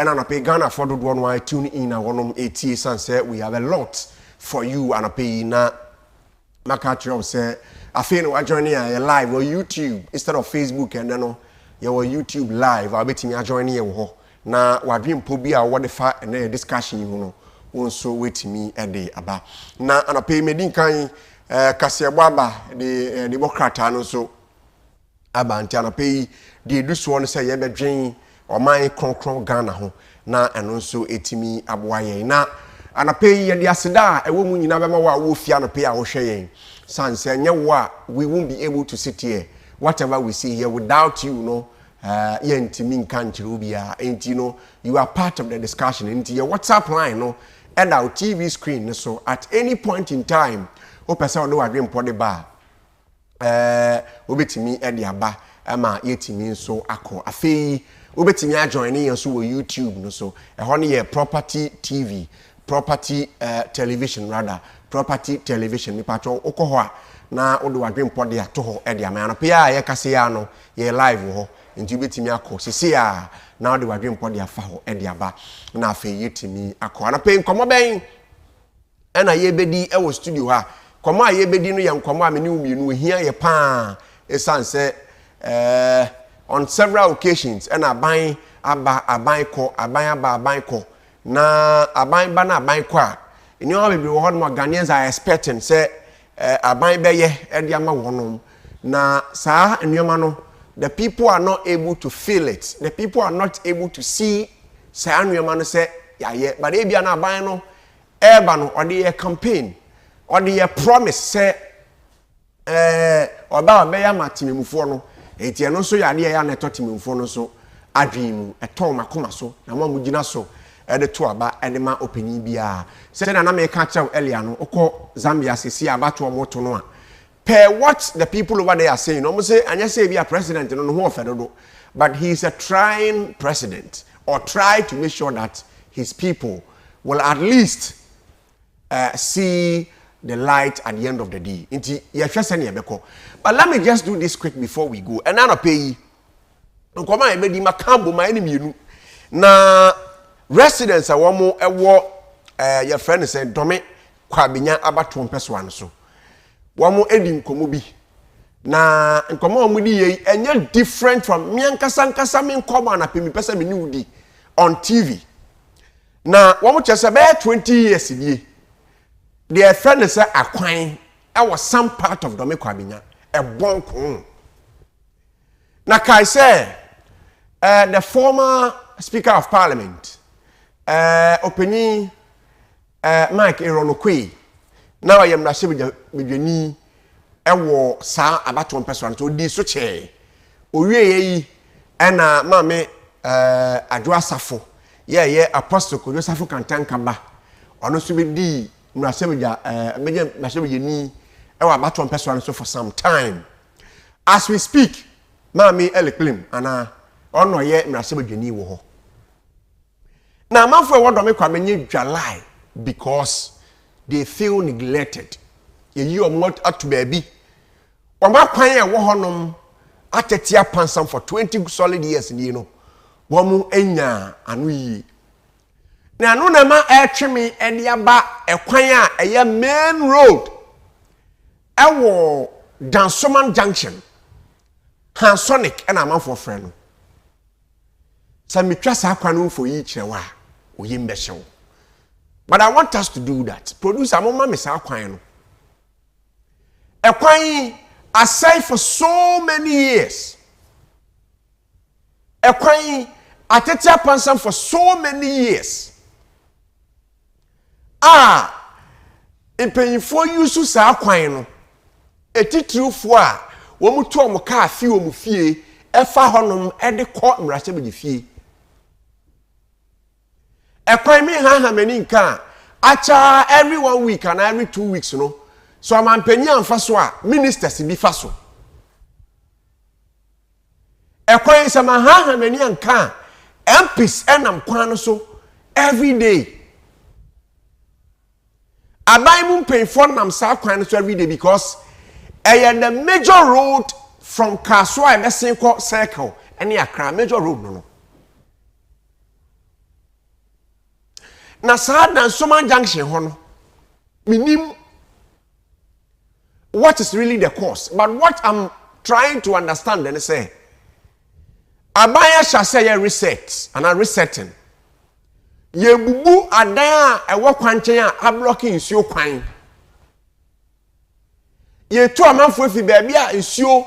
and an pay Ghana for the one why tune in a one 80 sunset. We have a lot for you and a pay na Macatro say I feel I join here live on YouTube instead of Facebook and then your YouTube live. I'll be joining you na wadrim pobi a what the fact and discussion you know also wait me a day about na and a pay medin kan Kasiababa the Democrat and so Abanti and a pay the do so say ye be dwen or my konkron Ghana ho na and also etimi aboaye na and a pay ye the asida e wo mu nyina be ma wa wo fia no pay a wo hwe san say we won't be able to sit here whatever we see here without you know yentimi nkan chirubia and you know you are part of the discussion into your WhatsApp line no and our TV screen so at any point in time o pesa no adwen pode ba obetimi e de aba ama yetimi so akọ afei obetimi ajoin yen so wo YouTube no so e ho ne property TV property television rather property television ni patro okoho a na odo adwen pode ato ho e de ama no pe ya ye kase ya no ye live ho nti betimi akọ sisi a na odo adwen pode afa ho e de aba na afei yetimi akọ ana pe nkomo ben e na ye bedi e wo studio ha komo a ye bedi no ye nkomo a me ni umienu hia ye pa esanse on several occasions and aban ko na aban ba na aban ko a any all be what more Ghanaians are expecting say aban be ye e de ama wonom na saa enwema no the people are not able to feel it, the people are not able to see saa enwema no say ya but e bia na aban no eba no or the campaign or the promise say oba be ya matimemufo no enti eno so ya de ya na totimemfo no so adwin eton makoma so na ma mugina so e de to aba e de ma opani bia se na me ka chaw elia no okọ Zambia sisi abato moto no a per what the people over there are saying no say anya say be a president no ho ofedodo but he is a trying president or try to make sure that his people will at least see the light at the end of the day. But let me just do this quick before we go. And I'll pay nkoma ebedi makambo ma enemy nu. Na residents a womo ewo your friend say Dome-Kwabenya abato mpeso an so. Womo edi nkomo bi. Na nkoma omo di ye enye different from me ankasa me nkoma na pe mi pesa me ni udi on TV. Na womo chese be 20 years die. The friend is akwan I was some part of Dome-Kwabenya a bonk. Na kai say the former Speaker of Parliament Openi Mike Eronokwe now I am Nasibja Bideni ewo sa abato person to di so che owie yi na mame adwa safo ye apostle ko safo kantanka ba ono so bi di Mrasebja meje Mrasebja ni ewa abato person so for some time as we speak mame eleclim ana ono ye Mrasebja ni wo ho na manfo e wodo me Kwabenya dwalai because they feel neglected. You are not at baby. Wama kwan e wo honom atetia pansam for 20 solid years ni no. Womu enya anu yi. Na anu na ma etweme ede aba ekwan a eye main road. Ewo Dansoman Junction. Hansonic and amanfo frɛ no. Sa metwa sa kwan no for yi kyerɛwa. Oyimbe hyew. But I want us to do that. Producer mama me sa kwan no. Ekwan aside for so many years. Ekwan atetia pansam for so many years. Impanyifo yusu sa kwan no. Etitrufo a wo mu to mo ka afi wo mu fie efa honom ede kɔ Mrasebja fie. Ekwan mi ha mani nka acha every 1 week and every 2 weeks no so amampanyi amfa so a ministers bi fa so ekwan sama ha mani nka MPs enam kwan no so every day abai mu mpanyfo nam sa kwan no so every day because the major road from Kaswa Ebesenko circle any Accra major road no na saa Dansoma junction ho no minim what is really the cause, but what I'm trying to understand then say abaya shall say reset and a resetting ye bubu adan a ewo kwanchen a blocking nsuo kwan ye to amanfo fi baabi a nsuo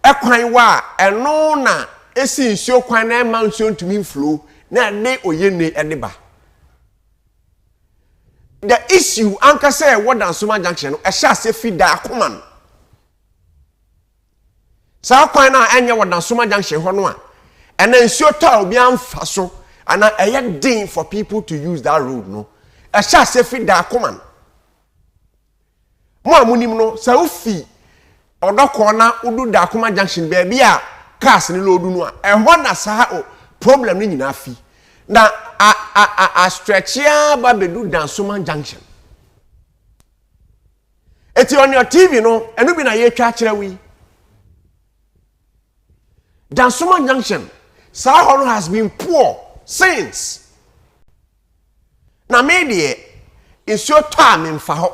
ekwan wa eno na esi nsuo kwan na ma nsuo ntumi flow na ne oyene ediba. The issue anka say what Dansoma junction no e sha se fi da akoman sa kwan na enye what Dansoma junction ho no a ena nsuo ta obi amfa so ana eye din for people to use that road no e sha se fi da akoman mo amunim no sa ofi odoko na udu da akoma junction baby a cars ni lodu no a ho na sa problem ni nyina fi na a stretch ya ba bedu Dansoma junction eti on your TV no enu bi na ye twa kire wi Dansoma junction Sahoro has been poor since na me de insure time in fa ho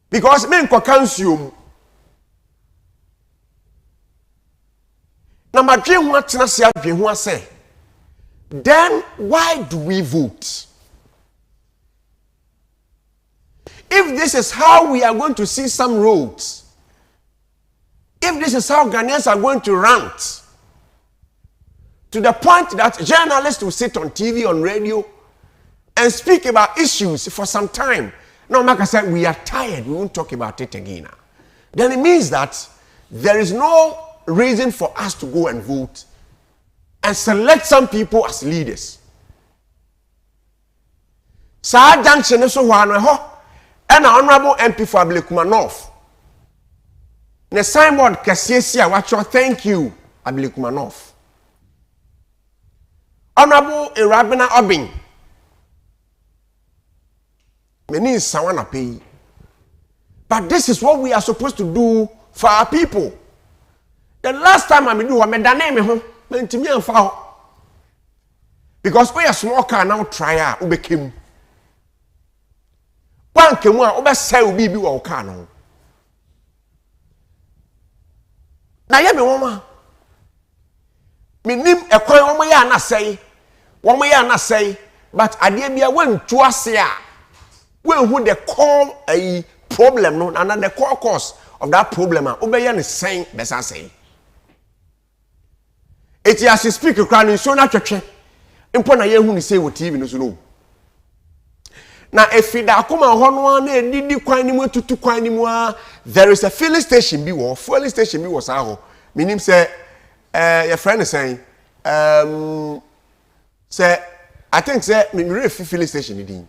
because me nko kansuom na madwe ho atena se adwe ho ase. Then why do we vote? If this is how we are going to see some roads, if this is how Ghanaians are going to rant, to the point that journalists will sit on TV, on radio, and speak about issues for some time. Now, Maka said, we are tired, we won't talk about it again. Then it means that there is no reason for us to go and vote and select some people as leaders. Sa junction so one ho and honorable MP for Ablekuma North. Ne signboard kasiesi a wacho thank you Ablekuma North. Honorable Irabena Obing. Many sawana pay. But this is what we are supposed to do for our people. The last time I do me dane me ho mentimi amfa ho. Because we are small car now try we became one kemu a obe say obi bi wo car no. Na ye me woma. Menim ekwan wo ya na say. Wo ya na say but ade bia wantu ase a when who the core a problem no and the core cause of that problem obey ne saying besa say it as you speak crowd so na twetwe impo na ye hu ni say wo TV no so no na efida akoma ho no na edidi kwan ni mu tutu kwan ni mu a there is a filling station bi wo fueling station bi wo sa ho menim say your friend is saying say I think say me filling station ni.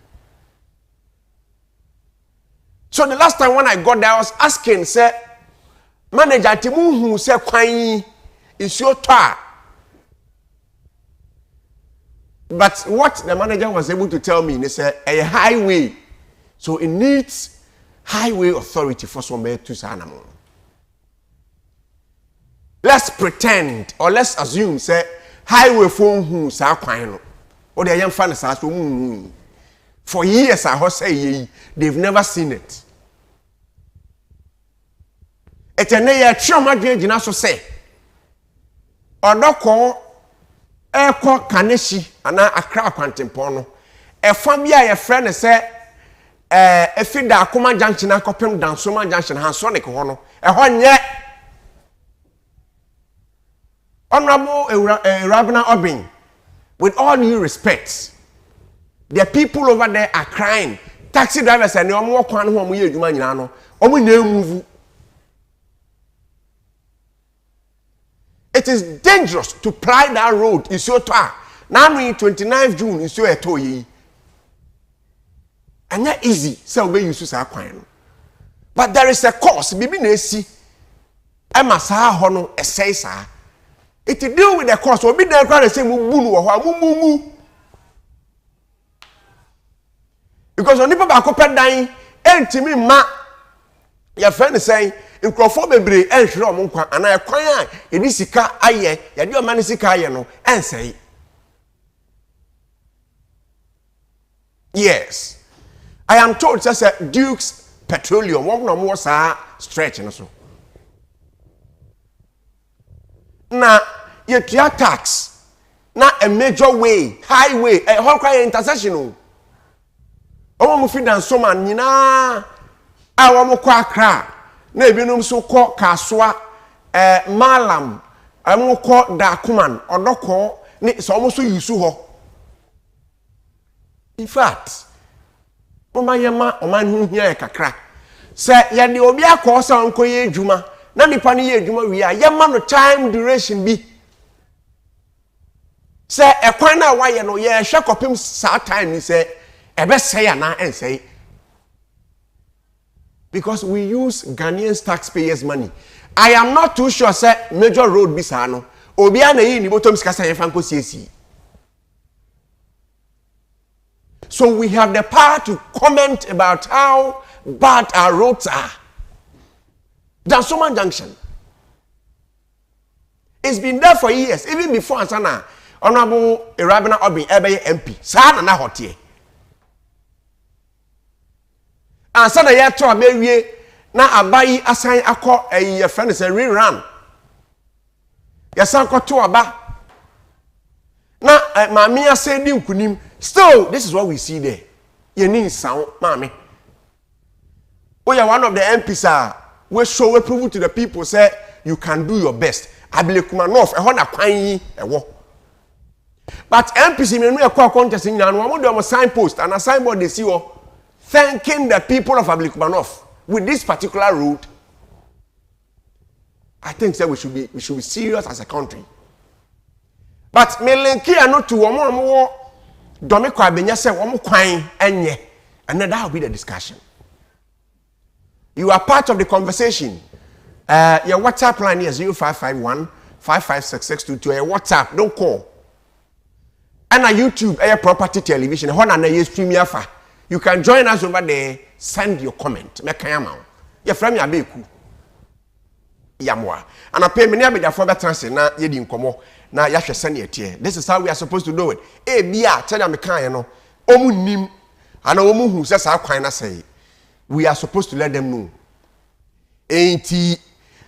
So the last time when I got there, I was asking, say, manager, Timu who say, Kwai is your tar. But what the manager was able to tell me, they said, a highway. So it needs highway authority for some to Sanamo. Let's pretend, or let's assume, say, highway phone who sa Kwai. Or the young fans ask for years, I say, they've never seen it. Etene ye twoma dwagina so say odoko eko kaneshi ana akra kwantempon no efa bia ye frɛ ne sɛ efida akoma junction akopem Dansoma junction hansonic ho no ɛhɔ nye honorable Irabena Obing, with all due respect, the people over there are crying. Taxi drivers and omo kwan ho omo ye adwuma nyina no omo na move. It is dangerous to ply that road in so far. Now, 29th June is so a toy. And not easy, so we use to coin. But there is a course, Bibi Nesi, Emma Saha Hono, a say, sir. It to deal with the course, will be there, cry the same moo or because on the Papa dying, and to me, ma, your friend is saying, in Crawford, and Shrom, and I acquire in this car, aye, ya do a manisika, no, and say. Yes. I am told just Duke's Petroleum one no more stretch and so. Na yet your tax na a major way, highway, a whole cry intersection. Oh, mo fi dan so man nyina a wo mo kwa Accra na ebinum so kọ Kaswa Malam mo kọ Dakuman odoko ni so mo so yusu ho. In fact, Mama yema oman hu hia kakra. Se ye de obi akọ sa onkoye adwuma na nipa ne ye adwuma wi a yema no time duration bi. Se ekwan na wa ye no ye hwe kopim sa time ni se ebe say ana ensay. Because we use Ghanaian taxpayers' money. I am not too sure say major road bisano. Obi ana yi ni botom sika say fanko CC. So we have the power to comment about how bad our roads are. Dansoma Junction. It's been there for years, even before Ansana, Honorable Irabina Obi Ebe MP. Sana na hotie. Ansana ya to abewie na abayi asan akọ ye friend say rerun. Yasan ko to aba. Na maami ase di nkunim. Still, this is what we see there. You need sound, mommy. We are one of the MPs. We show, we prove to the people, say you can do your best. I believe Kumanov, a honor pine, a war. But MPs in a contest in a signpost and a signboard they see you thanking the people of Kumanov with this particular route. I think that we should be serious as a country. But Melenki are not to one Dome-Kwabenya say one kwan enye, and that will be the discussion. You are part of the conversation. Your WhatsApp line is 0551 556622. Your WhatsApp, don't call. And on YouTube, property television. You can join us over there. Send your comment. Make your friend Yabeku. Yamwa. And I pay many of the former transfer na yedi nkomo. Na yahwe sene tie. This is how we are supposed to do it. Bia tell them kan no. Omu nim ana omu hu se sa kwan na say. We are supposed to let them know. Enti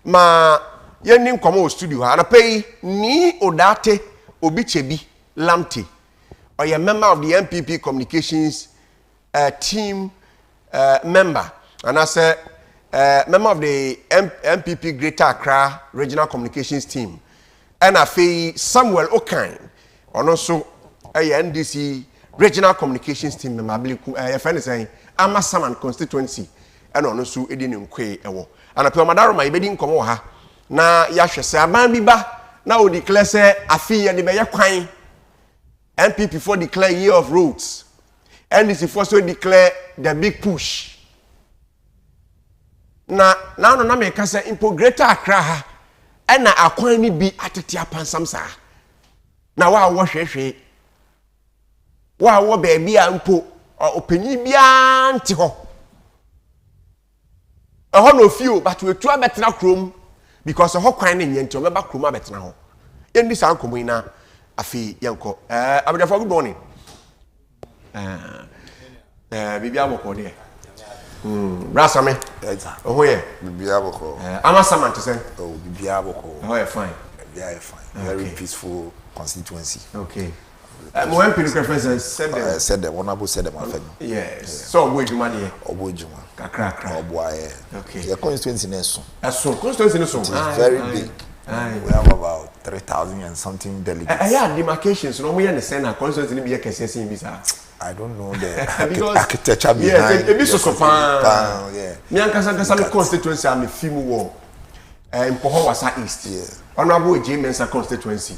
ma yeni nkomo studio ha na pay ni odate obichebi lamte. Or a member of the MPP communications team member. And I say member of the MPP Greater Accra Regional Communications Team. And I feel Samuel Okine, and also a NDC Regional Communications Team member. A friend is saying, I'm a Saman constituency, and also Edin Kwe. And I feel Madaro, my bedding come over. Na Yasha say, Biba, now declare say, I feel and the Bayer Quine. MPP for declare year of roads. NDC for so declare the big push. Now no make say impo Greater Accra and na akwan ni bi atete apansam sa na wa wo hwehwe wa wo ba bia mpo opanyi bia nti ho eho no fio but we tu abetena krom because ho kwan ni nyenti obeba krom abetena ho endi san komo na afi yenko abedafo good morning bibia boko de Brasame. Oh yeah. Bibiaboko. I'm a Samantha say. Oh, Bibiaboko. Oh yeah, fine. Yeah, fine. Very peaceful constituency. Okay. Mo MP reference said them. Said them. Honorable said them. Yes. So Obo Ejuma there. Obo Ejuma. Kakra. Obo aye. Okay. The constituency neso. So constituency neso. It's very big. We have about 3,000 and something delegates. Yeah, demarcations. No, we understand that constituency be a case in visa. I don't know the architecture behind. Yes, it be so far. Yeah. Me and Kasanga constituency am a film war. In Pohawasa East. Yeah. Honorable J Mensa constituency.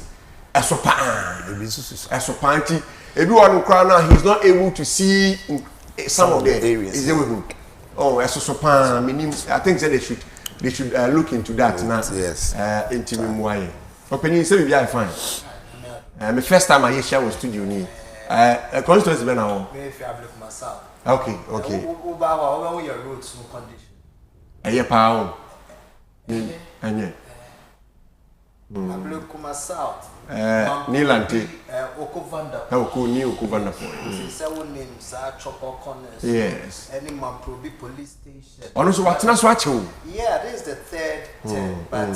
Esopa. It be so. Esopanti. Everyone crowd he's not able to see some of the areas. Is there with him? Oh, Esopa. I think that they should look into that now. Yes. Into Mwaye. Opening say we are fine. My first time I share with studio ni. Constituency be now. Okay. Over your roads no condition. Eye pa o. Anye. Ablekuma South. Nilante. Okovanda. Okovanda point. Seven names are Choco Corners. Yes. Any Mamprobi police station. Also, what's not watching? Yeah, this is the third term, but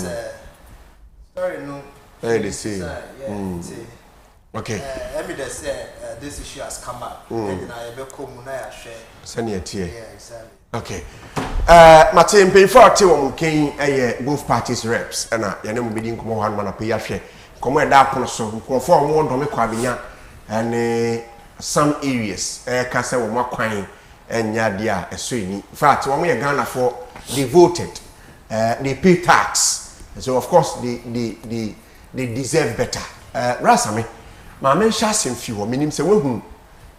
sorry, no. They say. Yeah, okay. Evidence say this issue has come up. And I be communal share. Send it here. Yeah, exactly. Okay. Martin, pay for both parties reps, and I know we didn't come on man up here. Come where that person conform one Dome-Kwabenya and some areas, Casa or more quine and Yadia, a swing. In fact, when we are Ghana for they voted, they pay tax, so of course they deserve better. Rasami, my men shassin few, meaning say who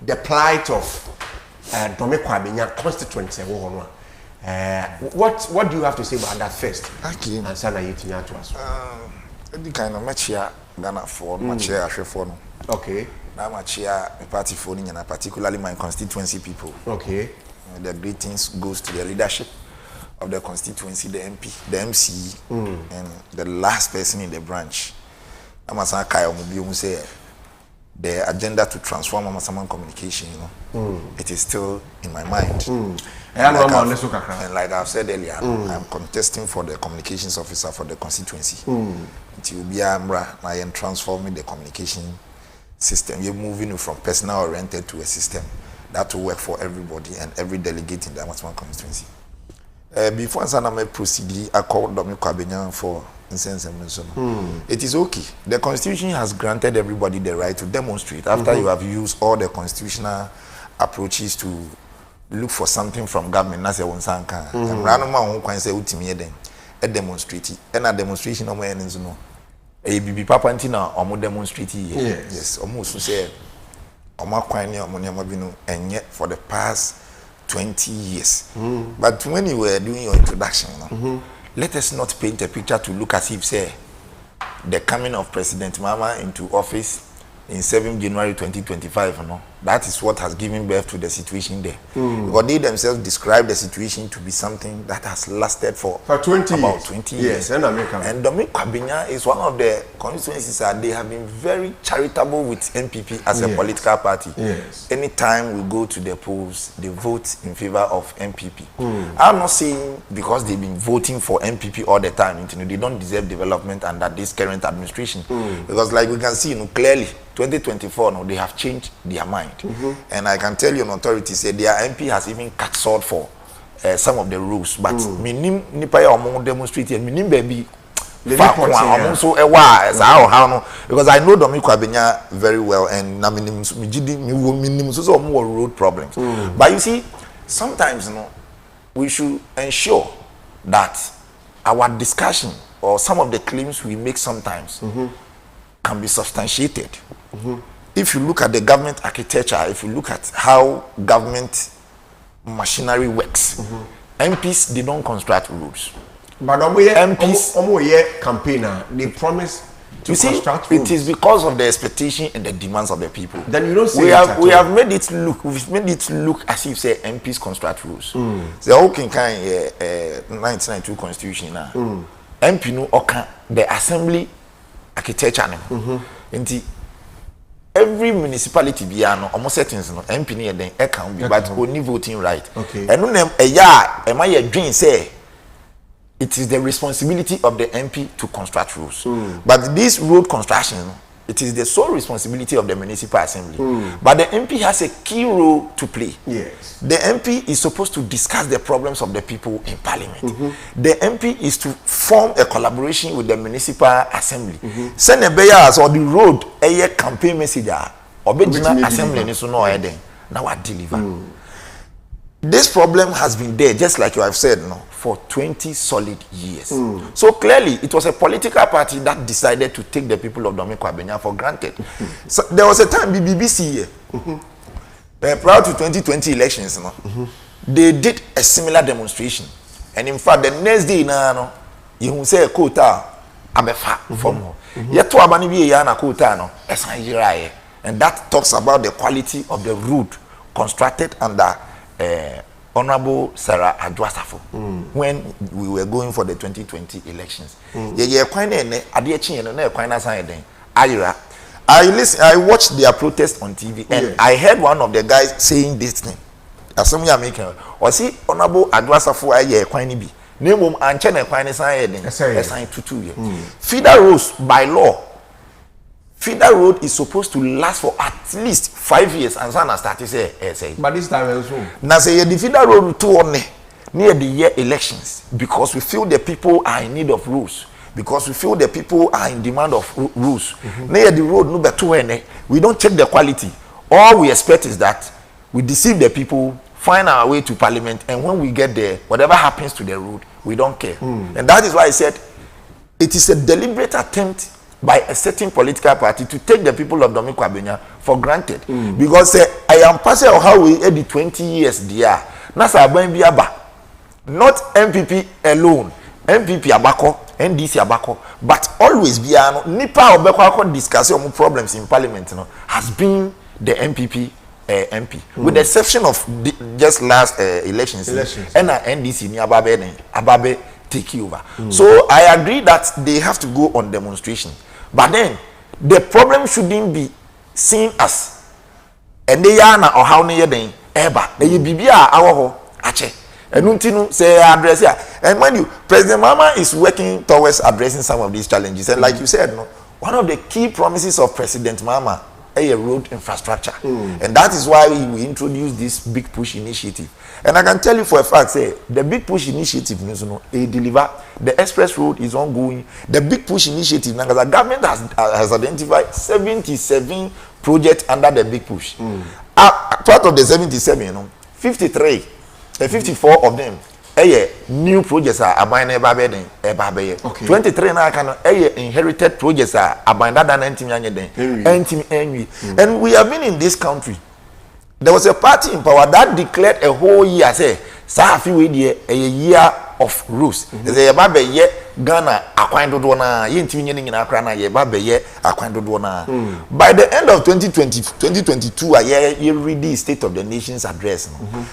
the plight of Dome-Kwabenya constituency. What do you have to say about that first? Okay. And Sana Yitinya to us. The kind of match here, Ghana for, match here, for no. Okay. Now match here, party for and particularly my constituency people. Okay. The greetings goes to the leadership of the constituency, the MP, the MC, and the last person in the branch. Amasan Kayo Mubium say the agenda to transform Amasaman communication, it is still in my mind. And like I've said earlier, I'm contesting for the communications officer for the constituency. It will be Amra, I am transforming the communication system. You're moving from personal oriented to a system that will work for everybody and every delegate in the Amasaman constituency. Before I proceed, I called Dome-Kwabenya for instance. It is okay. The constitution has granted everybody the right to demonstrate after you have used all the constitutional approaches to look for something from government. That's a one sanka. And random one can say ultimately then a demonstrate and a demonstration of my enemies. No, a BB Papa Antina or more demonstrate. Yes, almost say Oma Kwani or Moniamabino, and yet for the past 20 years. But when you were doing your introduction, let us not paint a picture to look as if, say, the coming of President Mama into office in 7 January 2025, that is what has given birth to the situation there. Because they themselves describe the situation to be something that has lasted for 20 about years. 20 years. Yes, and Dome-Kwabenya is one of the constituencies that they have been very charitable with MPP as a political party. Yes. Anytime we go to the polls, they vote in favor of MPP. I'm not saying because they've been voting for MPP all the time, they don't deserve development under this current administration. Because like we can see, clearly, 2024, they have changed their mind. And I can tell you, an authority said their MP has even cut short for some of the rules. But minim nipa ya omo demonstrate and minim baby so because I know Dome-Kwabenya very well and na minim so more road problems. But you see, sometimes we should ensure that our discussion or some of the claims we make sometimes can be substantiated. If you look at the government architecture, if you look at how government machinery works, MPs, they don't construct roads. But MPs campaigner, they promise to construct roads. It is because of the expectation and the demands of the people. Then you don't see we have made it look as if say MPs construct roads. The whole kind 1992 constitution now. MP no oka the assembly architecture every municipality biano almost settings MP near then can be but only voting right. Okay. And no my dream say it is the responsibility of the MP to construct roads. But this road construction, it is the sole responsibility of the municipal assembly. But the MP has a key role to play. Yes. The MP is supposed to discuss the problems of the people in parliament. The MP is to form a collaboration with the municipal assembly. Send a bayas or the road a campaign message or assembly now I deliver. This problem has been there, just like you have said, for 20 solid years. So clearly, it was a political party that decided to take the people of Dome-Kwabenya for granted. So there was a time BBC here, prior to 2020 elections, they did a similar demonstration. And in fact, the next day, you say a quota, abefa from yet to abani yana quota, and that talks about the quality of the road constructed under Honorable Sarah Adwasafo when we were going for the 2020 elections. Ayra. I watched their protest on TV and I heard one of the guys saying this thing. As some are making, or see honorable Adwasafo aye kwani bi. Name anche na kwani sign to 2 years. Feeder roads by law. Feeder road is supposed to last for at least 5 years and sana start say. But this time also. Now say the feeder road to one near the year elections because we feel the people are in need of rules. Because we feel the people are in demand of rules. Near the road, no better when we don't check the quality. All we expect is that we deceive the people, find our way to parliament, and when we get there, whatever happens to the road, we don't care. And that is why I said it is a deliberate attempt by a certain political party to take the people of Dome-Kwabenya for granted. Because I am passing on how we had the 20 years there. Nasa Biaba, not MPP alone. MPP abako, NDC abako, but always be nipa obeko discuss your problems in parliament has been the MPP MP, with the exception of just last elections. And NDC ni ababe take over. So I agree that they have to go on demonstration, but then the problem shouldn't be seen as and they are or how near them eba they bibia awo ache. And say address here. And when you President Mama is working towards addressing some of these challenges, and like you said, one of the key promises of President Mama is a road infrastructure, and that is why we introduced this big push initiative. And I can tell you for a fact, say the big push initiative, they deliver. The express road is ongoing. The big push initiative, because the government has identified 77 projects under the big push. Part of the 77, 53. 54 of them new projects are abandoned eba 23 na kan inherited projects are abandoned and we have been in this country. There was a party in power that declared a whole year say safi we dey a year of rules. Say eba be ye Ghana akwan dodo na ye ntimi nye nyina akra na ye eba be ye akwan dodo na. By the end of 2022 ye read the State of the Nation's address.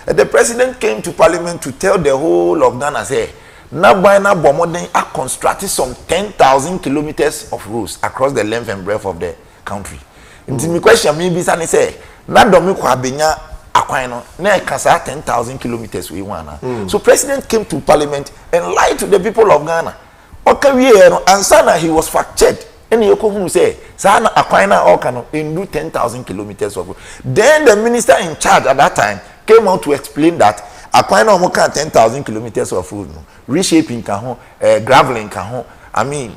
The president came to parliament to tell the whole of Ghana say na by na bomoden are constructing some 10,000 kilometers of roads across the length and breadth of the country. Ntimi question me bi say na Dome-Kwabenya akwan no na kasa 10,000 kilometers we wana. So president came to parliament and lied to the people of Ghana. Okay, and sana he was fact checked. And you come say, sana akwan na oka no do 10,000 kilometers of road. Then the minister in charge at that time came out to explain that akwan na omo kan 10,000 kilometers of road no reshaping ka ho, graveling ka ho. I mean,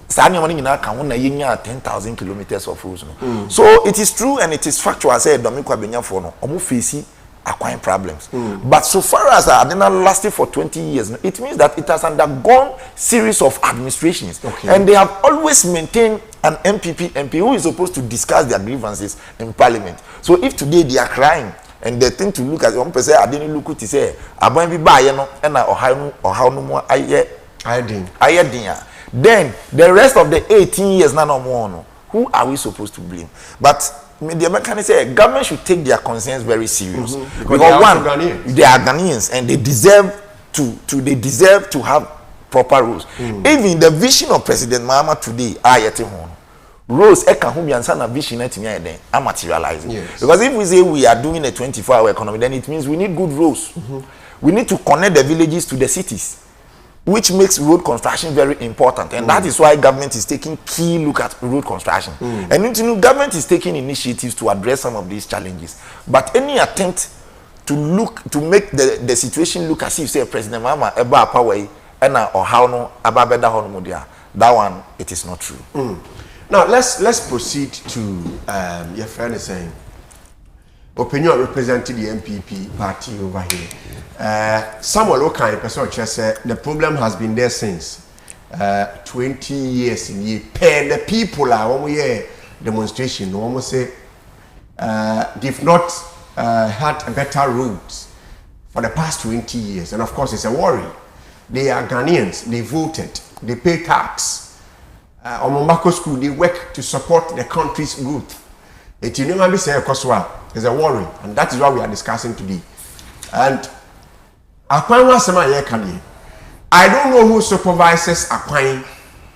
sana money na ka ho na yenya 10,000 kilometers of roads no. So it is true and it is factual. I said Dome-Kwabenya for no omo facing acquiring problems. But so far as Adena lasted for 20 years, it means that it has undergone series of administrations. And they have always maintained an MP who is supposed to discuss their grievances in parliament. So if today they are crying and they think to look at one person, I didn't look to say, Abon be buy no and or how no more then the rest of the 18 years no more. Who are we supposed to blame? But the Americans say government should take their concerns very serious because one, they are Ghanaians and they deserve to have proper rules. Even the vision of President Mahama today, rules vision are materializing. Because if we say we are doing a 24-hour economy, then it means we need good rules. We need to connect the villages to the cities, which makes road construction very important, and that is why government is taking key look at road construction. And government is taking initiatives to address some of these challenges. But any attempt to make the situation look as if say President Mahama eba power and or how no ababeda honomodia, that one it is not true. Now let's proceed to your friend is saying opinion representing the MPP party over here. Samuel Okai, person said the problem has been there since 20 years in year. The people are one year demonstration. Almost say they've not had a better roads for the past 20 years, and of course it's a worry. They are Ghanaians. They voted. They pay tax. On Mombako School, they work to support the country's growth. It's a worry, and that is what we are discussing today. And I don't know who supervises Akwan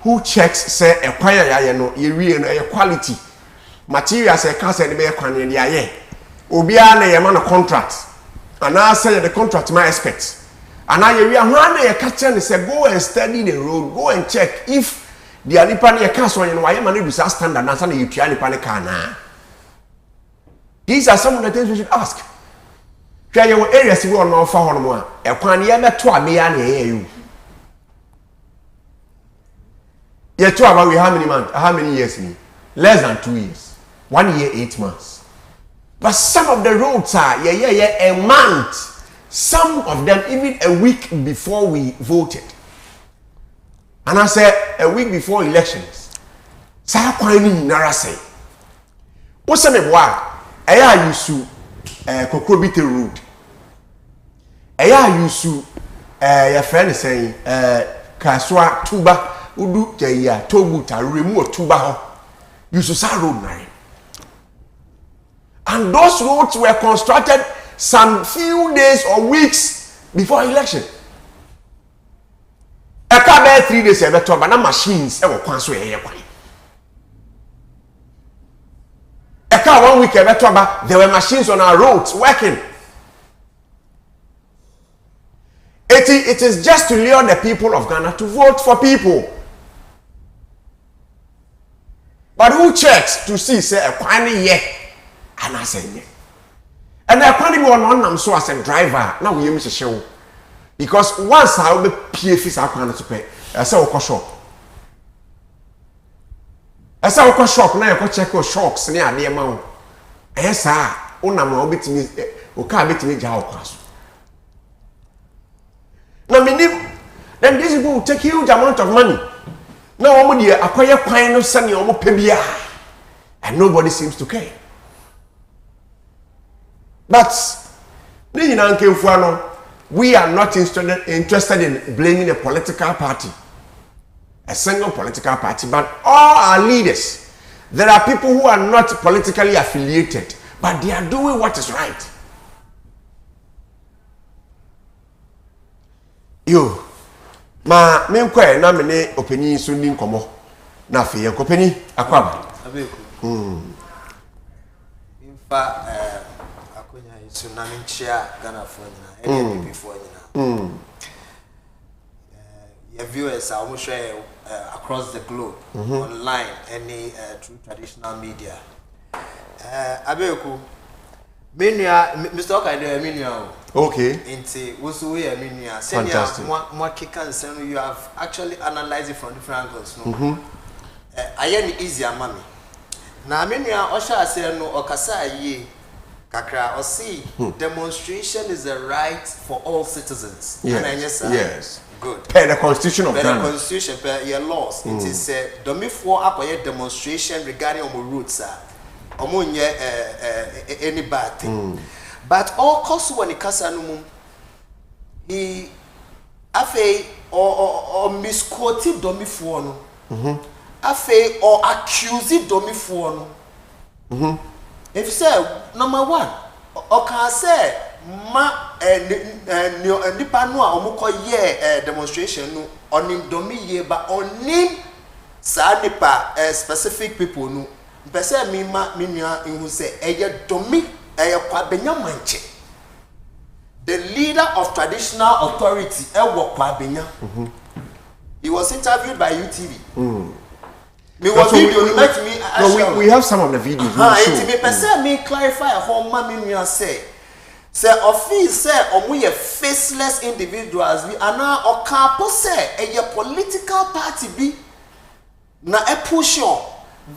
who checks say ekwan ya no ye wie no quality materials e can say the be kwan ne ya ye obia na ye ma no contract and I say the contract my experts and I ye ho na ye ka che ne say go and study the road, go and check if the nipa na ye ka so ye no waye ma no bisa standard na say na ye tua nipa ne ka na. These are some of the things we should ask. Try your areas we on no fa hono mo a ekwan ye beto a me ya na ye you. Ye to about we how many months, how many years me? Less than 2 years. 1 year 8 months. But some of the roads are a month. Some of them even a week before we voted. And I said a week before elections. Sa kwani nara say. Wo se me boa, eya yusu Kokrobite road. Eya yusu your friend is saying Kaswa Tuba Udu Jaya Toguta remove Tuba ho. Yusu sa road na. And those roads were constructed some few days or weeks before election. A car by 3 days ever to but machines ever kwanso ye kwan. A car 1 week ever to but there were machines on our roads working. It is just to lure the people of Ghana to vote for people. But who checks to see say a kwan ye? And I said, and I can't even on so as a driver. Now we use a show because once I'll be PFs, I can't pay. I saw a shop. I saw a shop now. I can check your shocks near the amount. Yes, sir. Unam bit me, okay, bit me jaw class. Now, then this will take huge amount of money. Now, I'm going to acquire kind of sunny or pebia, and nobody seems to care. But we are not interested in blaming a political party, a single political party, but all our leaders. There are people who are not politically affiliated, but they are doing what is right. Yo, ma me nkwa na me ne opani so ni nkomo na fe ye kopani akwaba. Infa tsunami chia Ghana for any before your viewers are almost across the globe online any through traditional media. Abeku Minya Mr. Okade Minya. Okay. Into Wusu Minya. Fantastic. You have actually analyzed it from different angles. No. I am easier mommy. Now Minya Osha say no Okasa ye. Kakra, or see, demonstration is a right for all citizens. Yes, yes. Good. Per the Constitution of Ghana. Per the Constitution, per your laws. It is said, don't be for up a demonstration regarding our roots, any bad thing. But all costs when it comes to he afe or misquoted domifuano. Afe or accused domifuano. If you say number one, okay, say ma nipa no a omukọ ye demonstration no onim domi ye ba onim sa nipa specific people no pese mi ma mi nua ihu say eye domi Kwabenya manche. The leader of traditional authority Kwabenya. He was interviewed by UTV. We have some of the videos. Me clarify how many say office say omuye faceless individuals we are now okapo say a political party be na a push on.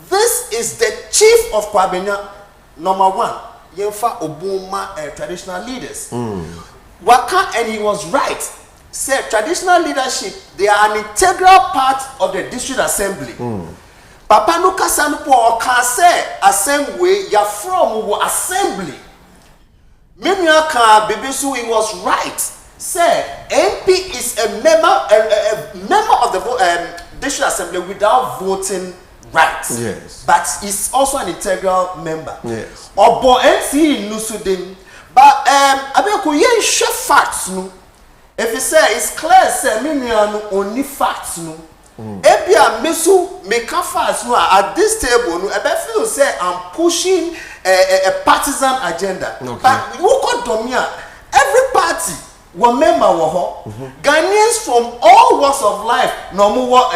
This is the chief of Kwabenya. Number one, Yemfa Obuma traditional leaders. Waka, and he was right. Said traditional leadership, they are an integral part of the district assembly. Papa no kasanpo or kase assembly ya from assembly. Minyaka Bibisu, he was right. Say MP is a member of the district assembly without voting rights. Yes. But he's also an integral member. Yes. Obo NC Nusudin. But Abeko yen share facts no. If you say it's clear say Minyanu only facts no. Ebia mesu make fast no at this table no ebe feel say I'm pushing a partisan agenda. Okay. But you got Domia, every party one member Ghanaians from all walks of life no more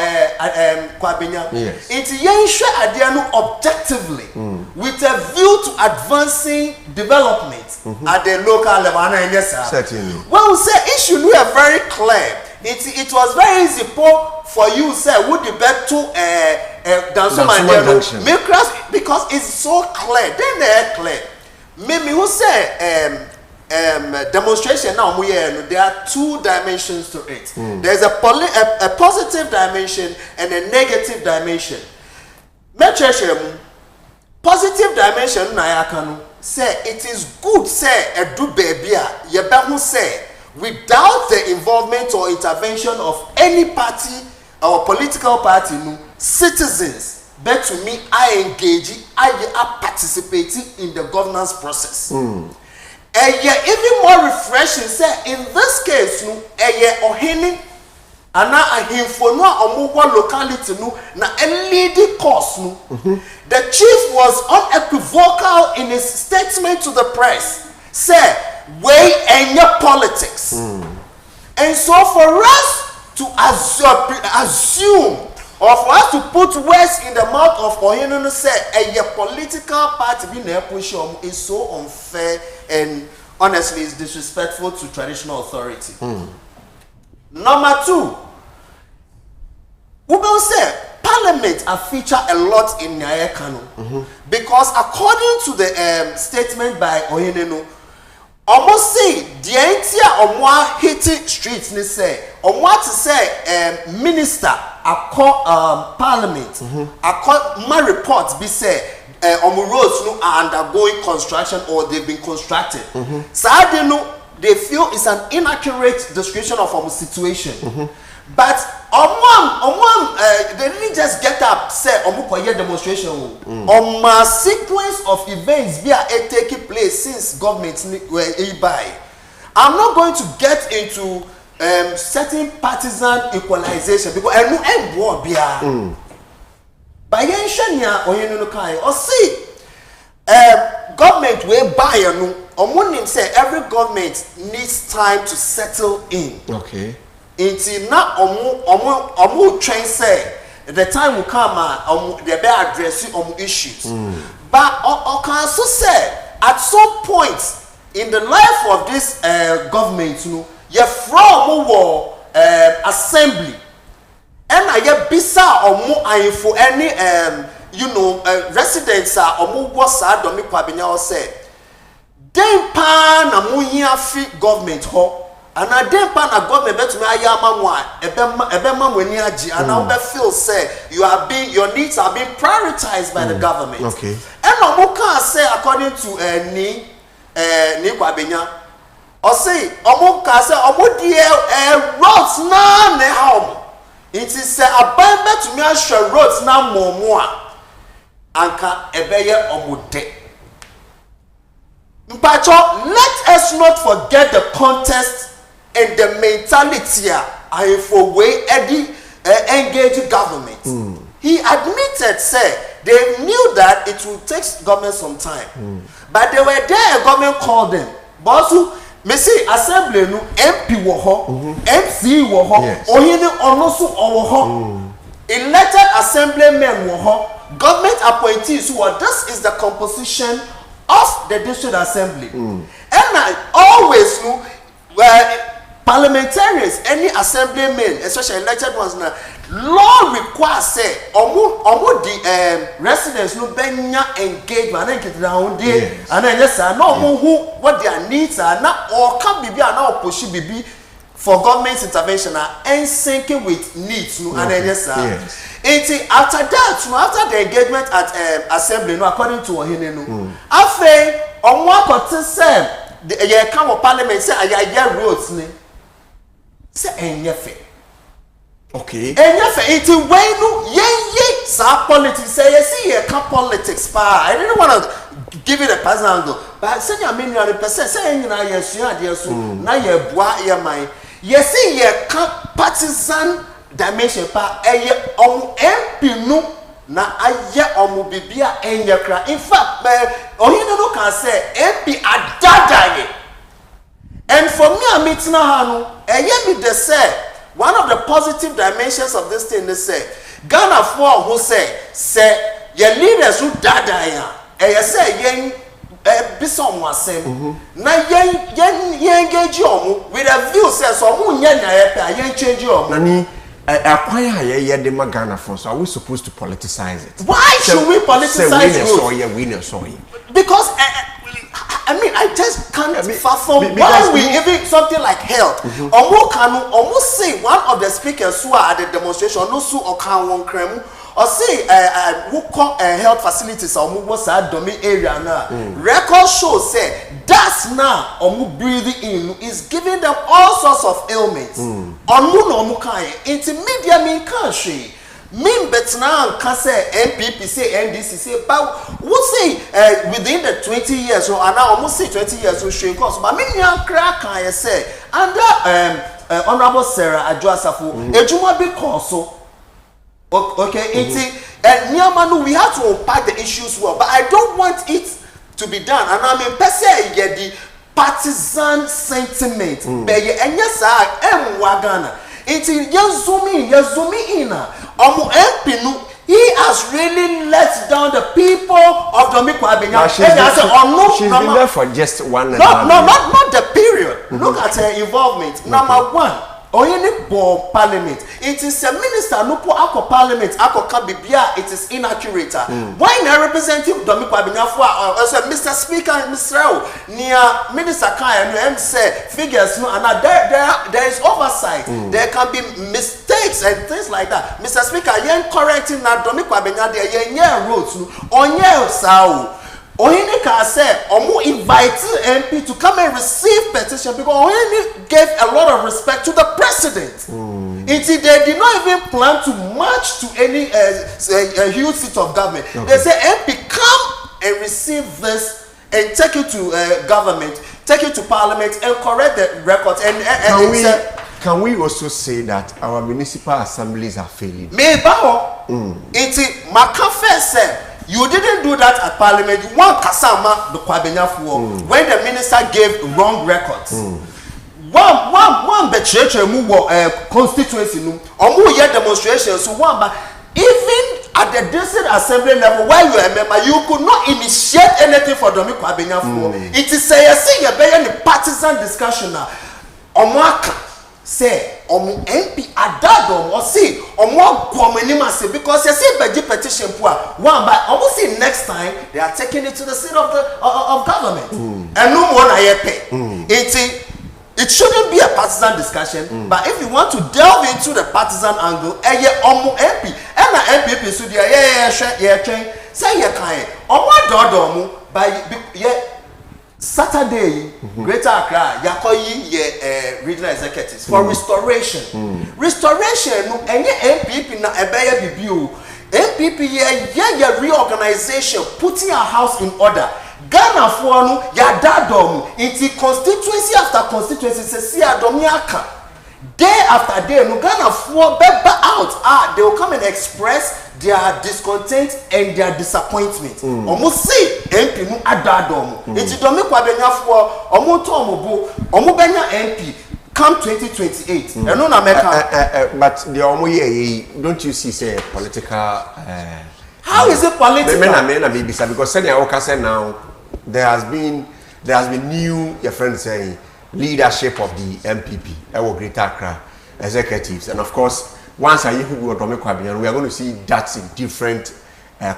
Kwabenya. Yes. It's yenshe adiano objectively with a view to advancing development at the local level. Certainly. Well, say issue we are very clear. It was very easy for you say would the bet to Junction. Because it's so clear. Then they're clear. Maybe who say demonstration now there are two dimensions to it. There's a positive dimension and a negative dimension. Positive dimension na yakanu say it is good say edu baby a say without the involvement or intervention of any party or political party no citizens but to me I engage I participating in the governance process. Even more refreshing say in this case no ohini ana ahimfo no omugwa locality no na a leading cause no. The chief was unequivocal in his statement to the press say way and your politics. And so for us to assume or for us to put words in the mouth of Ohino say a political party being a push is so unfair and honestly is disrespectful to traditional authority. Number two, we will say parliament are featured a lot in Nyaye Kano because according to the statement by Ohino, almost say the entire omwa hitting streets ni say omwa to say minister akọ parliament akọ my reports be say omu roads no are undergoing construction or they've been constructed. So no they feel it's an inaccurate description of our situation. But they didn't just get up say omukoye demonstration on sequence of events be taking place since government were by. I'm not going to get into certain partisan equalization because I know end war bia. By yenshania oyenu kai or see government will buy no omunim say every government needs time to settle in. Okay. Inti na omu train say the time will come they be addressing issues. But can also say at some point in the life of this government you know you from war assembly and I bisa for any residents are was Dome-Kwabenya say den pa na mu hia fi government ho ana den pa na government betumi ayama mu a ebema mu ani agi ana we feel say your needs are being prioritized by the government. Okay. And omo can say according to Neglec or say omo can say omo die roads na ne ha it is say aban betumi ahwe roads na momo a anka ebeye omo de. Let us not forget the context and the mentality for way Eddie engaged government. He admitted, say, they knew that it would take government some time. But they were there, government called them. But also, me see assembly no MP wo ho, MC wo ho, ohini onoso owo ho. Elected assemblymen wo ho, government appointees who are this is the composition of the district assembly. And I always know where parliamentarians, any assemblymen, especially elected ones now, law requires say omu the residents no benya engagement and get down there and then yes no who what their needs are now or can be now push bibi for government intervention and syncing with needs no and then yes after that no after the engagement at assembly no according to ohine no afa omu akote say ye kan of parliament say aya roads ni say enyefe. Okay. And if it way no ye sa politics say you see ye can politics pa. I didn't want to give it a personal though. But say you mean you percent say you na ye sua de so na ye boa ye man. You see ye can partisan dimension pa MP no na aye omo bibia enye kra. In fact, ohino no can say MP adadaye. And for me, I'm meeting me they say one of the positive dimensions of this thing. They say Ghana for who say your leaders who dada say yen bison wasem na yen engage you with a view says so mu yen change you nani acquire the Ghana for, so are we supposed to politicize it? Why should we politicize it? Winners, because I mean, I just can't fathom why we even something like health. Almost say one of the speakers who are at the demonstration, no su okan won kremu, or say who call health facilities or move was at Domi area now. Record shows say that's now breathing in is giving them all sorts of ailments. Into media mean country. Mean but now can say MPP say NDC say but we say within the 20 years or now almost say 20 years or sure course but me young crack can say under Honorable Sarah Adjoasafo ejuma be so okay it's Niamanu we have to unpack the issues well but I don't want it to be done and I mean per se get the partisan sentiment but yes Wagana it's Yazumi in he has really let down the people of Dome-Kwabenya. She's been there for just one and not the period. Look at her involvement. Number one, Oyeni Bo Parliament. It is a minister no po ako Parliament ako kabibia. It is inaccurate. Why na representative Dome-Kwabenya for Mr. Speaker, Mr. Near Minister Kaya and say figures no and there is oversight. There can be mistakes and things like that. Mr. Speaker, yen correcting na Dome-Kwabenya there yen roads no onye sao. Ohini can say, Omu invite MP to come and receive petition because Ohini gave a lot of respect to the president. They did not even plan to march to any huge seat of government. They say, MP, come and receive this and take it to government, take it to parliament and correct the records. Can we also say that our municipal assemblies are failing? Maybe. Makafe said, you didn't do that at parliament. You want Kasama the Kwabenya for when the minister gave wrong records. One betrayal constituency no. Omu ye demonstrations so one but even at the district assembly level where you are a member, you could not initiate anything for Dome-Kwabenya for. It is say the partisan discussion now. Omwaka say MP adadom or see say because you see beji petition one but almost see next time they are taking it to the seat of government and no more na it shouldn't be a partisan discussion but if you want to delve into the partisan angle MP and the MPP so there say you can by Saturday, Greater Accra, Yakoyi regional executives for restoration. Restoration, no, any MPP na ebeye bibiu. MPP reorganization, putting our house in order. Ghana for no yadadom into constituency after constituency. Se adomiaka. Day after day, no Ghana for beba out. They will come and express their discontent and their disappointment. Almost say MP no adadom. It's Dome-Kwabenya for omo benya MP come 2028. And no America. But the omo don't you see say political? How is it political? Because senior Oka said now there has been new your friend saying leadership of the MPP, our Greater Accra executives, and of course. Once I hear people Dome-Kwabenya, we are going to see that in different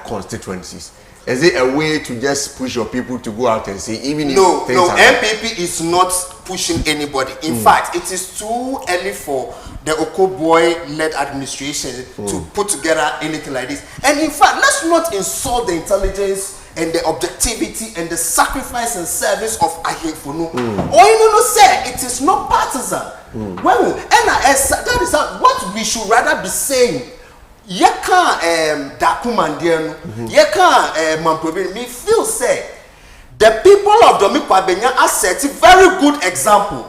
constituencies. Is it a way to just push your people to go out and say, even if no, MPP is not pushing anybody. In fact, it is too early for the Okoboy-led administration to put together anything like this. And in fact, let's not insult the intelligence and the objectivity and the sacrifice and service of Ahefunu. Say it is not partisan. Well, and that is what we should rather be saying. Yeka Dakumandiano, Yeka Mamprobe, me feel say the people of Dome-Kwabenya has set a very good example.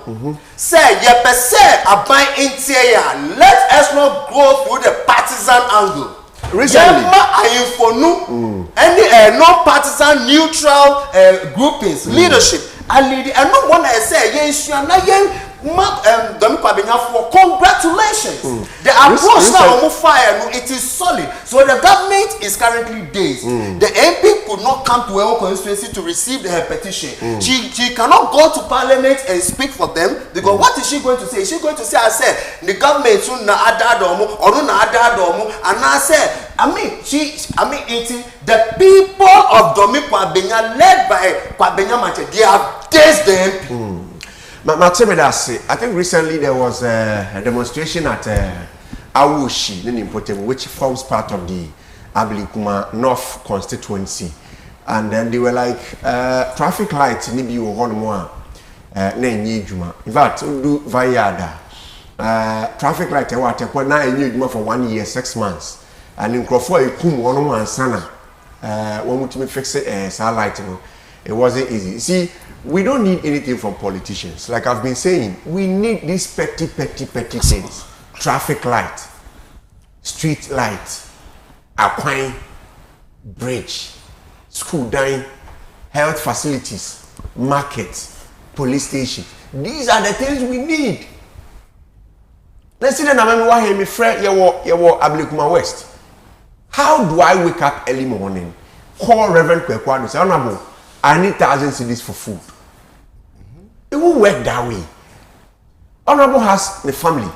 Say, ye per se aban interior, let us not go through the partisan angle. Recently, any non-partisan neutral groupings, leadership, and lead. And no one has said, yes, you are not Dome-Kwabenya for congratulations. The approach now on fire, it is solid. So the government is currently dazed. The MP could not come to her constituency to receive her petition. She cannot go to parliament and speak for them because what is she going to say? Is she going to say, I said, the government soon na adadomu or no adadomu, and I said, the people of Dome-Kwabenya led by Kwabenya Mache, they have dazed the MP. I think recently there was a demonstration at Awushi, which forms part of the Abilikuma North constituency. And then they were like, traffic lights, maybe you want more. In fact, do via traffic light, I want to put 9 for 1 year, 6 months. And in Crawford, you come 1 sana. When we fix it, light, it wasn't easy. See, we don't need anything from politicians. Like I've been saying, we need these petty things. Traffic light, street light, aquine, bridge, school dine, health facilities, market, police station. These are the things we need. Let's see the name why me friend yawo Abilikuma West. How do I wake up early morning, call Reverend Kwekwadu, say, Honorable, I need 1,000 cedis for food. It won't work that way. Honorable has the family.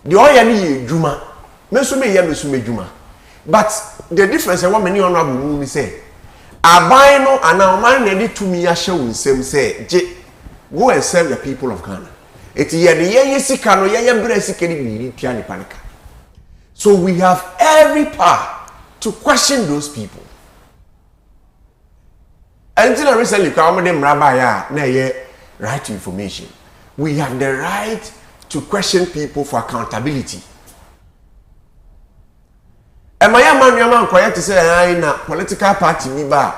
The oil need Juma. Mesume Juma. But the difference is what many honorable will say. Abino and now man ready to me show in same say, go and serve the people of Ghana. It's ye the sikano ye piani panica. So we have every power to question those people. Until recently, come them rabbi na ye right to information. We have the right to question people for accountability. And my man quiet to say I na political party ni ba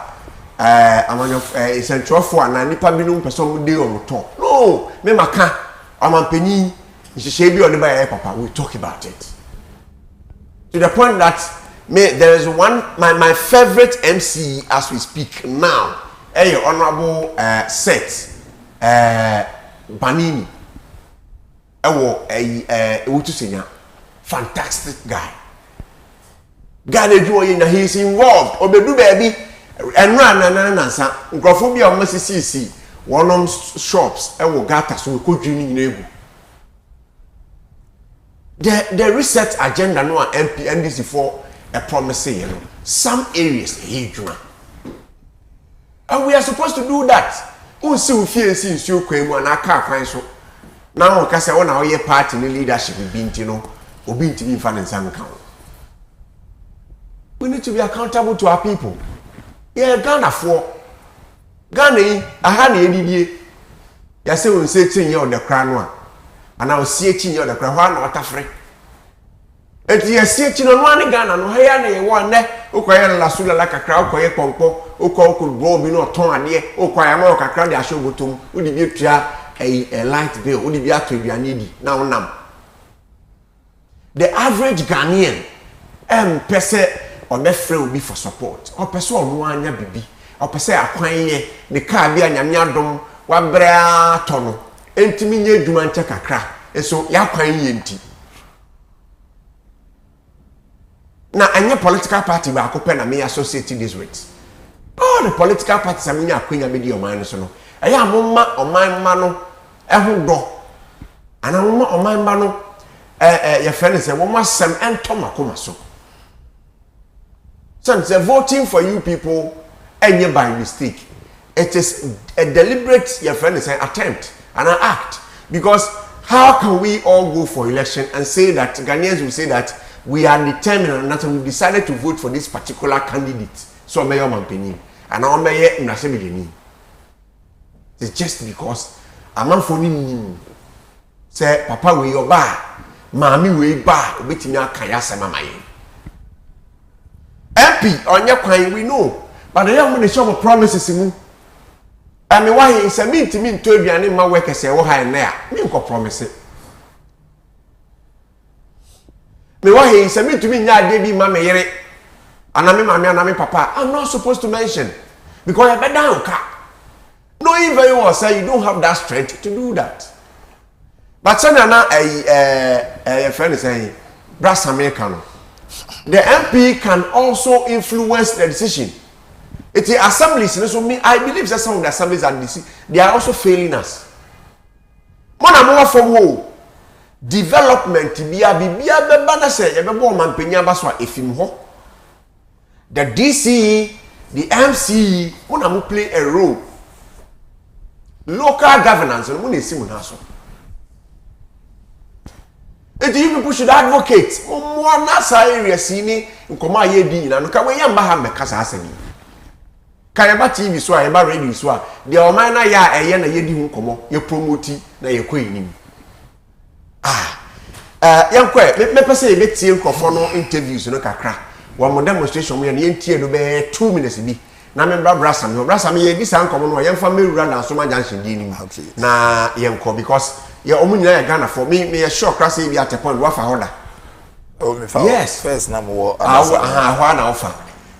central for na nipa binum person dey on top. No, me maka amampanyi nhihye bi on ba papa, we talk about it. To the point that there is one my favorite MC as we speak now. Honorable Set Banini. Fantastic guy. He is involved. Obedu baby and run Nkrophobia CC one of shops gata so we could the reset agenda no MP NDC for a promise some areas huge. And we are supposed to do that. Who see we fear since you came on our car so now because I want our party in leadership being or being to be finance account. We need to be accountable to our people. Yeah, Ghana for Ghana, I had any you say we say 10 years on the crown one, and I will see 18 years on the crown one or free. And you see it on one Ghana, no higher one there, Okoya La Sula like a crowd, Koya Pompo, Oko could grow, be not torn near, Okoya Moka crowd, I show go to, would you try a light bill, would you be actually be needy now? The average Ghanaian, pese or mefre will be for support, or person one ya bibi, or pese a quine, the car be an yamyadom, wabra tono, entiminye dumancha kakra, and so ya quine yenti. Now, any political party will accompany me associated this with. All the political parties are media queen media minus no. I am mumma or my mano, do. And a woman or my mano, your friend is a woman, Sam and Tomakoma so. Since they're voting for you people, and you by mistake. It is a deliberate, your friend is an attempt and an act. Because how can we all go for election and say that Ghanaians will say that we are determined that we decided to vote for this particular candidate. So Mayor Mampeni and our Mayor Nasebidini. It's just because a man for me say Papa we oba, Mammy we ba, Bitina Kayasa Mamaye. MP on your kind we know, but the young man show promises him. me why is a mean to me to aduane ma workers e wo ha na ya me nko promise me why is a mean to me nya ade bi ma me yere aname mama aname papa. I'm not supposed to mention because I bet down ka knowing very well say you don't have that strength to do that. But say na a friend is saying brass American, the MP can also influence the decision. It's the assemblies, so me, I believe that some of the assemblies are they are also failing us. Mona more for war development bia beba say e bebo man panya ba so efim ho. The DC, the MC, mona mo play a role. Local governance, mona esi mo na so. It even people should advocate. More nasa area sini nkoma ye di na no ka we yamba ha meka sa asemi. Kayaba TV so ayaba radio so a de o man na ya eye na ye di hu nkomo ye promote na ye kɔ enim. Yankwe me pese ye betie nkofo no interviews no kakra. Wa mo demonstration mo ye na ye ntie do be 2 minutes bi. Na me brasam ye di san nkomo no ye mfa mewura na so ma junction di nim. Na ye nko because ye omunyina ye Ghana for me ye sure class e bi at a point wa fa hoda. Oh me fa. Yes, first na mo hwa na ofa.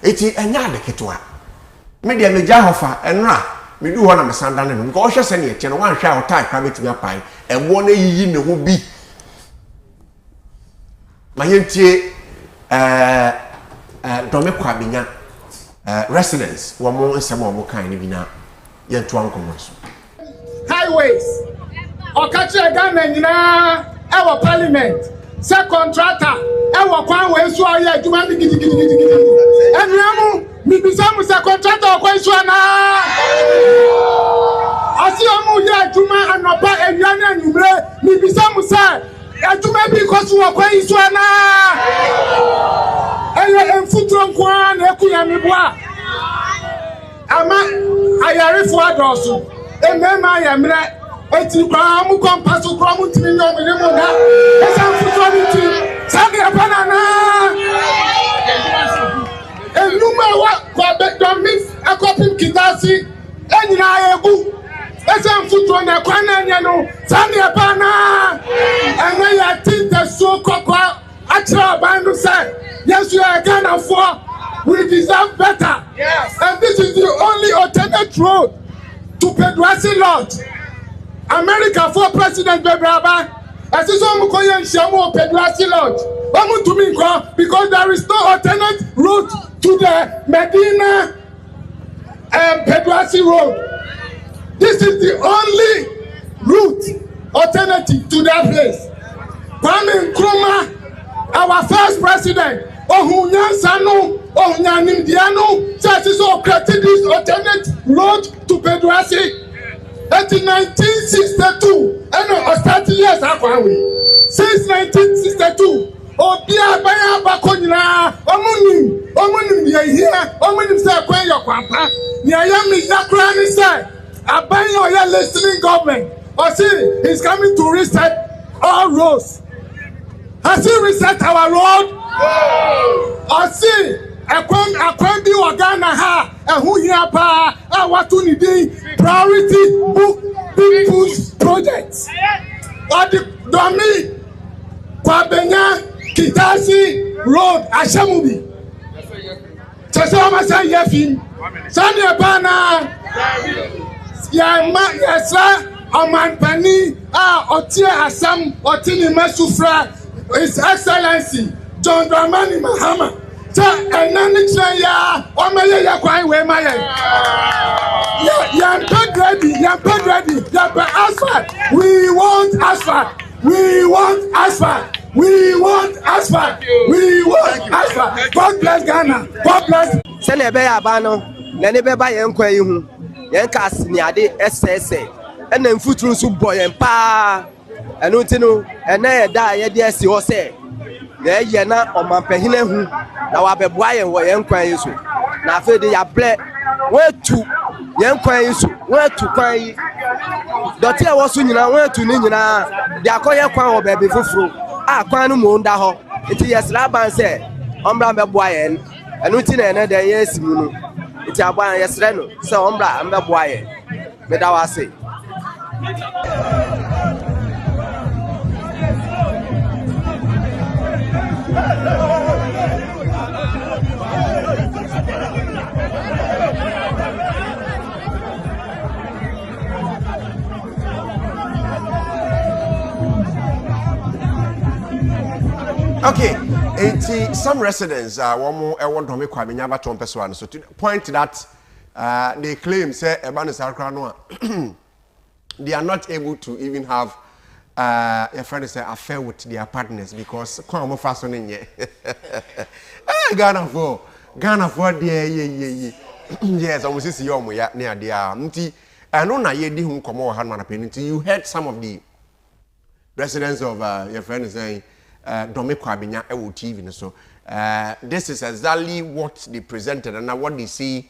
Eti enya de ketwa. Me dia me ja hofa enra me du ho na me sanda ne no ko hwe se ne ye che no wan hwe a hotai kra betimi apai ewo na yiyi ne ho bi ma yentie Dome-Kwabenya residents wo mo nsem wo mo kan ne bi na yento ankomo so highways okache Ghana nyina e wo parliament se contractor e wo kwan we so aye adwuma gidi enuamu mi bisamu se contractor kwan so na asi omu ya adwuma anopa ewiane anumre mi bisamu se adwuma bi koso wo kwan so na eye emfutro nkwa na ekuya mi boa ama ayarefo adoso emema ayamre eti kwa mu kompaso kwa mu timi nyom ne mu na esa mfutro ni ti sabe apana na enuma wa kwa bedom akopim kitasi enyina ayegu esa mfutro na kwa na nya no sabe apana enwe ya tinte so kokwa atra bandu say yes you are Ghana for we deserve better. Yes. And this is the only alternate road to Pedwasi Lodge. America for President Bebraba. As is all Mukoya and Shamu Pedwasi Lodge. Because there is no alternate route to the Medina Pedwasi Road. This is the only route alternative to that place. Kwame Nkrumah, our first president, Ohunyansanu, Ohunyanimdianu, says so created this alternate road to Pedwasi. In 1962, and 30 years since 1962, Obia Baya Bakonina, Omunim, here, Omunim Sakwe Yokwampa, Nyayami Yakrani said, Abayo ya listening government, or see, he's coming to reset all roads. Has he reset our road? Or see, Akwambi Wagana ha, and who here pa, what to need priority book people's projects. Or the Dome-Kwabenya Kitasi Road, Ashamubi. Chasoma say yefim. Sanya bana. Yesa Omanpani Otie Asam Otini Masufra His Excellency John Dramani Mahama. Enani ya Omeye ya kwa iwe maye. Yamped ready. Asphalt. We want asphalt. We want asphalt. We want asphalt. We want asphalt. God bless Ghana. God bless. Sene be abano na ne be ba yen kwa yihu. Yen ka asiniade SSA. Ena mfuturu nso boyen pa. Eno ntino ena ye da ye de asi ho se. Na ye na omanpahine hu na wa beboa yen wo yen kwan yi so. Na afa de ya ble wetu yen kwan yi so. Wetu kwan yi. Doti e wo so nyina wetu ni nyina. De akoye kwan wo be fufuru. Kwan no mo nda ho. Iti yesra ban se ombra beboa yen. Eno ntino ena de ye asimu no. Iti agba yesra no se ombra mbeboa yen. meda wa say. Okay, some residents one more Dome-Kwabenya baton person. So to point that they claim say they are not able to even have a friend say affair with their partners because come fast on in Ghana for yes, I was see you near the I know na ye di hu komo ha man penny. You heard some of the residents of your friend saying Dome-Kwabenya TV. So this is exactly what they presented and what they see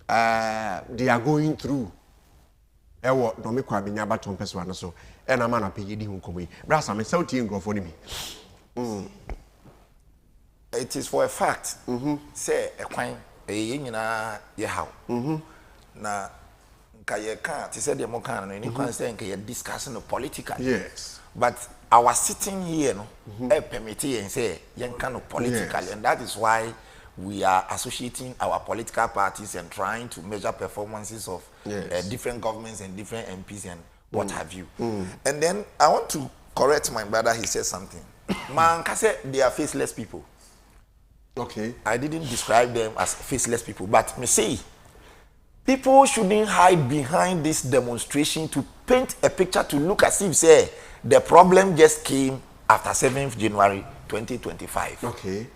they are going through. Dome-Kwabenya baton person so and a man a pay di hu komo. Brasa me sauti ngrofo ni bi. It is for a fact. Say a kwan e nyina ye haw. Na nka ye kan ti say de mo kan no ni kwan say nka ye discussing politically. Yes. But our sitting here no permit and say yen kind of politically, and that is why we are associating our political parties and trying to measure performances of different governments and different MPs and what have you. And then I want to correct my brother. He said something. Man, I said they are faceless people. Okay. I didn't describe them as faceless people, but me say people shouldn't hide behind this demonstration to paint a picture to look as if say the problem just came after 7th January 2025. Okay.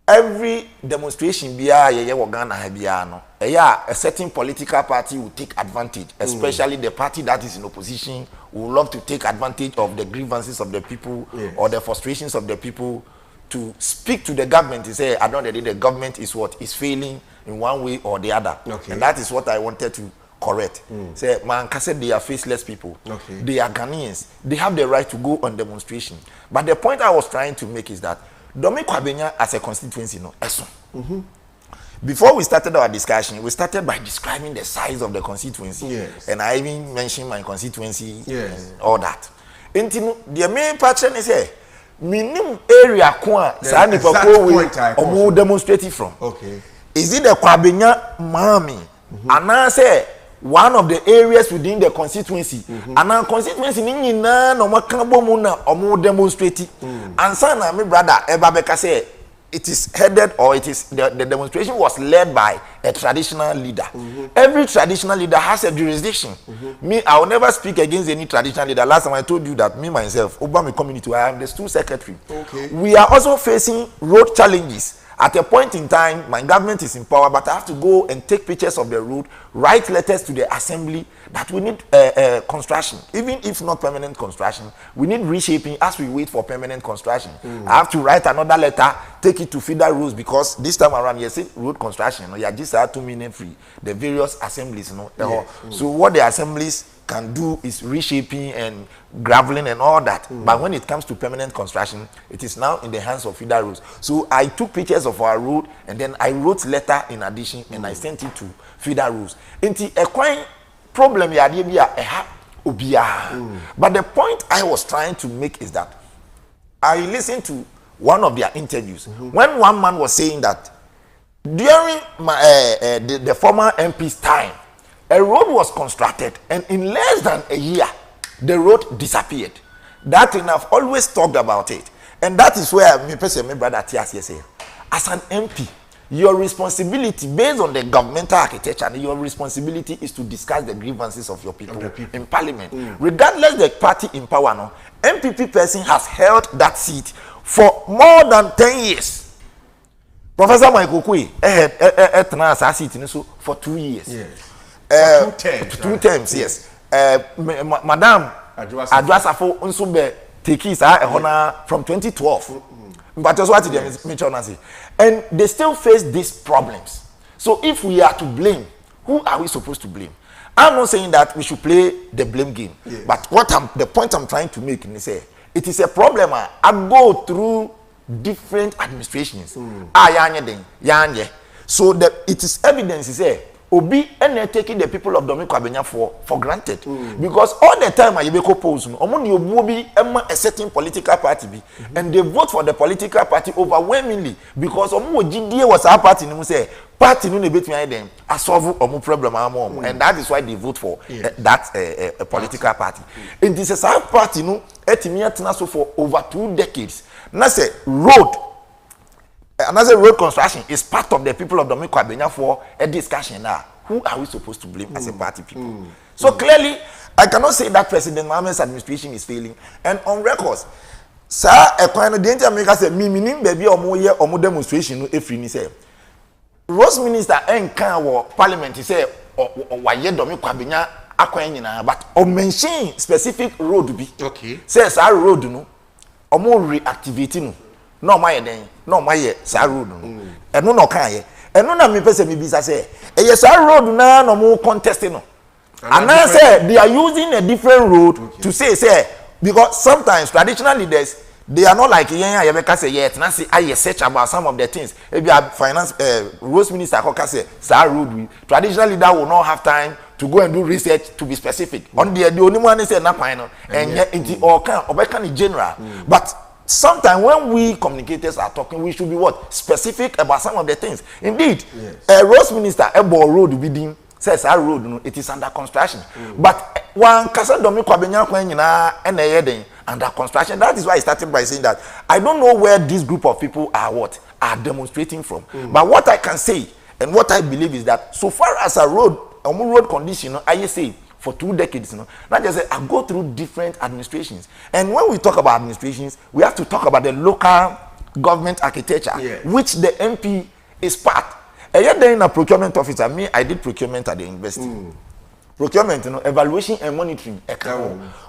Every demonstration a certain political party will take advantage, especially the party that is in opposition will love to take advantage of the grievances of the people or the frustrations of the people to speak to the government and say, I don't know, the government is what is failing in one way or the other. Okay. And that is what I wanted to correct. Say, man, they are faceless people. Okay. They are Ghanaians. They have the right to go on demonstration. But the point I was trying to make is that Dome-Kwabenya as a constituency, before we started our discussion, we started by describing the size of the constituency. Yes. And I even mentioned my constituency and all that. And the main pattern is here. Minimum area we demonstrating from. Okay. Is it the Kwabenya Mami? And I say one of the areas within the constituency. And our constituency no demonstrating. And son, my brother Ebabeka say it is headed or it is the demonstration was led by a traditional leader. Every traditional leader has a jurisdiction. Me, I will never speak against any traditional leader. Last time I told you that me myself, Obama community, I am the school secretary. Okay. We are also facing road challenges. At a point in time, my government is in power, but I have to go and take pictures of the road, write letters to the assembly that we need construction. Even if not permanent construction, we need reshaping as we wait for permanent construction. I have to write another letter, take it to feeder roads because this time around, you see road construction, you just have 2 million free. The various assemblies, So what the assemblies can do is reshaping and graveling and all that. But when it comes to permanent construction, it is now in the hands of feeder roads. So I took pictures of our road and then I wrote letter in addition and I sent it to feeder roads. Inti a quite problem But the point I was trying to make is that I listened to one of their interviews when one man was saying that during the former MP's time, a road was constructed and in less than a year, the road disappeared. That thing I've always talked about it. And that is where my brother Tias say, as an MP, your responsibility based on the governmental architecture, your responsibility is to discuss the grievances of your people, in parliament. Regardless the party in power, no, MPP person has held that seat for more than 10 years. Professor Michael Kwe had seat for 2 years. Yes. 2 terms. 2 terms, yes. Madam Adwasafo Nsube Tekis from 2012. But that's what they say. And they still face these problems. So if we are to blame, who are we supposed to blame? I'm not saying that we should play the blame game. Yes. But the point I'm trying to make is say it is a problem. I go through different administrations. So that it is evidence is obi and taking the people of Dome-Kwabenya for granted. Because all the time I be pose no omo obi a certain political party and they vote for the political party overwhelmingly because omo GDA was our party no say party no between them I solve omo problem and that is why they vote for that political party. And this is our party no etimi atena so for over 2 decades. Na say road and as a road construction is part of the people of Dome-Kwabenya for a discussion now. Who are we supposed to blame as a party people? So clearly, I cannot say that President Mohammed's administration is failing. And on records, sir, a kind of danger maker said, me meaning baby or more demonstration if you say. Rose Minister and Parliament he say or why Dome-Kwabenya akwa but or mention specific road be. Okay. Says our road no or more reactivating no my then no my sa road no and no kan ye and no na me person me bisa say yes sa road na no more contesting no and I say they are using a different road to say because sometimes traditional leaders they are not like Yebeka say yet na say I search about some of the things maybe finance Rose Minister Koka say sa road we traditional leader will not have time to go and do research to be specific on the only one say na final and yet it all can obeka in general but sometimes when we communicators are talking, we should be what? Specific about some of the things. Indeed, Rose Minister Ebo Road bidding says our road, you know, it is under construction. But one Kasa Dome-Kwabenya and under construction. That is why I started by saying that I don't know where this group of people are demonstrating from. But what I can say and what I believe is that so far as a road condition, I say for 2 decades, you know. Not just say I go through different administrations. And when we talk about administrations, we have to talk about the local government architecture, which the MP is part. And yet then in a procurement officer, I did procurement at the university. Procurement, you know, evaluation and monitoring.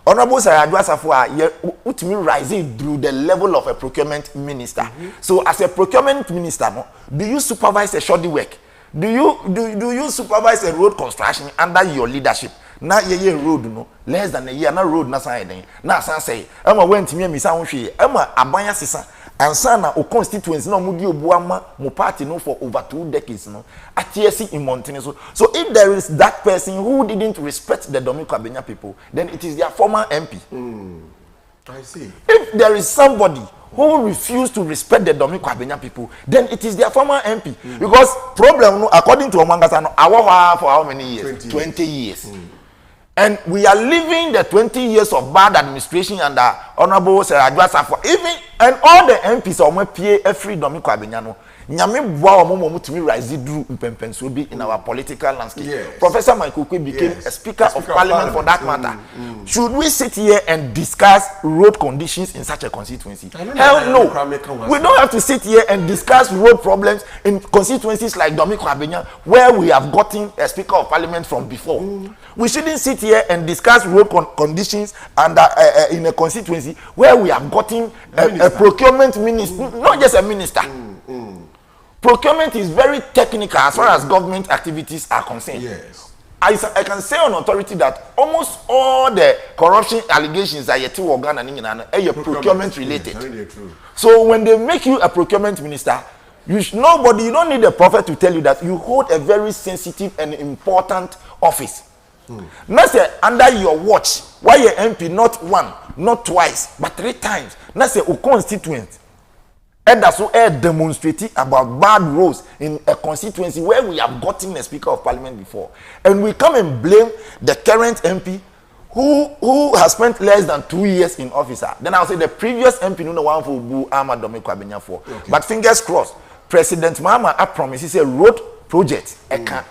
Honorable Sir Adwasafo, me rising through the level of a procurement minister. So as a procurement minister, do you supervise a shoddy work? Do you supervise a road construction under your leadership? Na ye road no less than a year na road na san den na san say ema went me misa ho hwe ema abanya sesa ansa na o constituency na mo di obuama mo party no for over 2 decades no atiesi in mountain so if there is that person who didn't respect the Dome-Kwabenya people then it is their former MP. I see. If there is somebody who refuse to respect the Dome-Kwabenya people, then it is their former MP. Because problem, according to Omangasa, for how many years? 20 years. And we are living the 20 years of bad administration under Honorable Sir Adwasafo. Even and all the MPs on my PA free Dome-Kwabenya no. Nyame bua omo to me rise through impempenso in our political landscape. Professor Michael Kwe became a speaker of parliament for that matter. Should we sit here and discuss road conditions in such a constituency? Hell no. We don't have to sit here and discuss road problems in constituencies like Dome-Kwabenya where we have gotten a speaker of parliament from before. We shouldn't sit here and discuss road conditions under in a constituency where we have gotten a procurement minister, not just a minister. Procurement is very technical as far as government activities are concerned. Yes. I can say on authority that almost all the corruption allegations are yet to organ and procurement related. Yes, so when they make you a procurement minister, you don't need a prophet to tell you that you hold a very sensitive and important office. Not say under your watch, why your MP not one, not twice, but 3 times. Not say a constituent. And that's what demonstrating about bad roads in a constituency where we have gotten a speaker of parliament before. And we come and blame the current MP who has spent less than 2 years in office. Then I'll say the previous MP no one for Bu Ahmad Dome-Kwabenya for. Okay. But fingers crossed, President Mahama I promise a road project. Okay.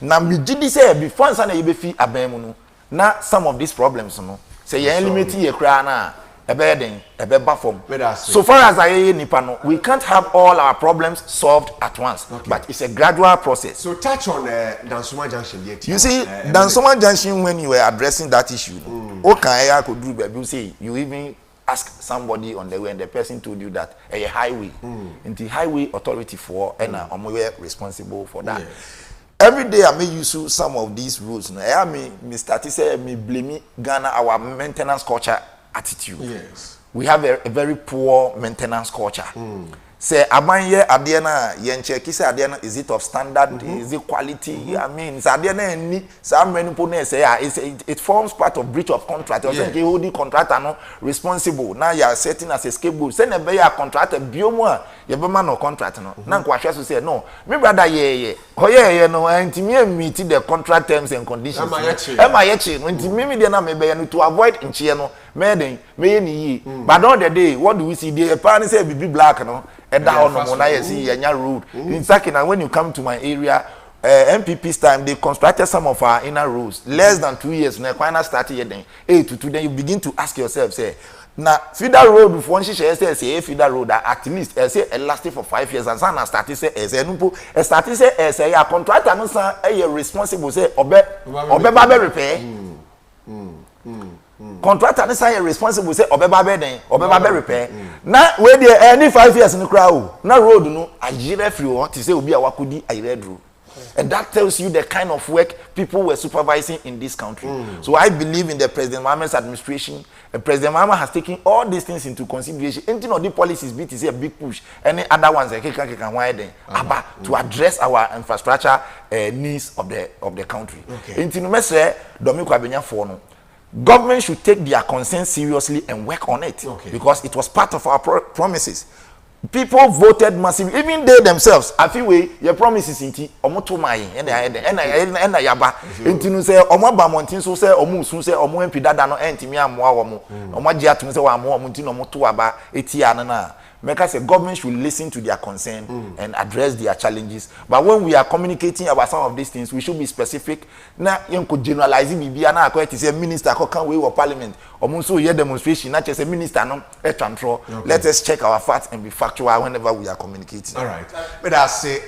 Now me did say before sana yebefi abemu no. Now some of these problems no. Say you limit ye kra na. So far as we can't have all our problems solved at once, but it's a gradual process. So touch on Dansoma Junction. You see, Dansoma Junction, when you were addressing that issue, okay, I could do, but you say you even ask somebody on the way and the person told you that a highway, and the highway authority for and we're responsible for that. Yes. Every day I may use some of these rules. I may start to say me blame Ghana our maintenance culture attitude. Yes. We have a very poor maintenance culture. say abanye adeɛ na yen check say adeɛ na is it of standard is it quality I mean say adeɛ na ni say many people na say it forms part of breach of contract or say holding contractor no responsible now you are setting as a scapegoat say na be ya contractor biomu a ye be man no contract no na nkwahwe so say no me brother ye no ntimi meet the contract terms and conditions e ma ye chi no ntimi me dey na me be no to avoid nchie no me ye ni yi but on the day what do we see the pan say be black no down no na see yanya road in Sakina when you come to my area MPP's time they constructed some of our inner roads less than 2 years when I started here then 8 to 2 then you begin to ask yourself say now feeder road before she say feeder road at least say it lasted for 5 years and some started say no started say a contractor no say responsible say obe ba repair contractor no say responsible say obeba be repair na we dey any 5 years no kra o na road no agire free o ti say obi awakodi ayire duro and that tells you the kind of work people were supervising in this country so I believe in the President Mohammed's administration and President Mohammed has taken all these things into consideration anything of the policies be to say a big push any other ones can widen to address our infrastructure needs of the country into no say Dome-Kwabenya for no government should take their concern seriously and work on it because it was part of our promises. People voted massively, even they themselves. I feel your promises inti omoto mai and yaba inti no say omo ba montin so say omo sun say omo MP dada no entimi amoa omo omo gye atum say wa amoa omo inti no moto aba etia na make say government should listen to their concern and address their challenges. But when we are communicating about some of these things, we should be specific. Na yenko generalizing bibia na akwete say minister can we or parliament. Omunso here demonstration na say minister no control. Let us check our facts and be factual whenever we are communicating. All right. But I say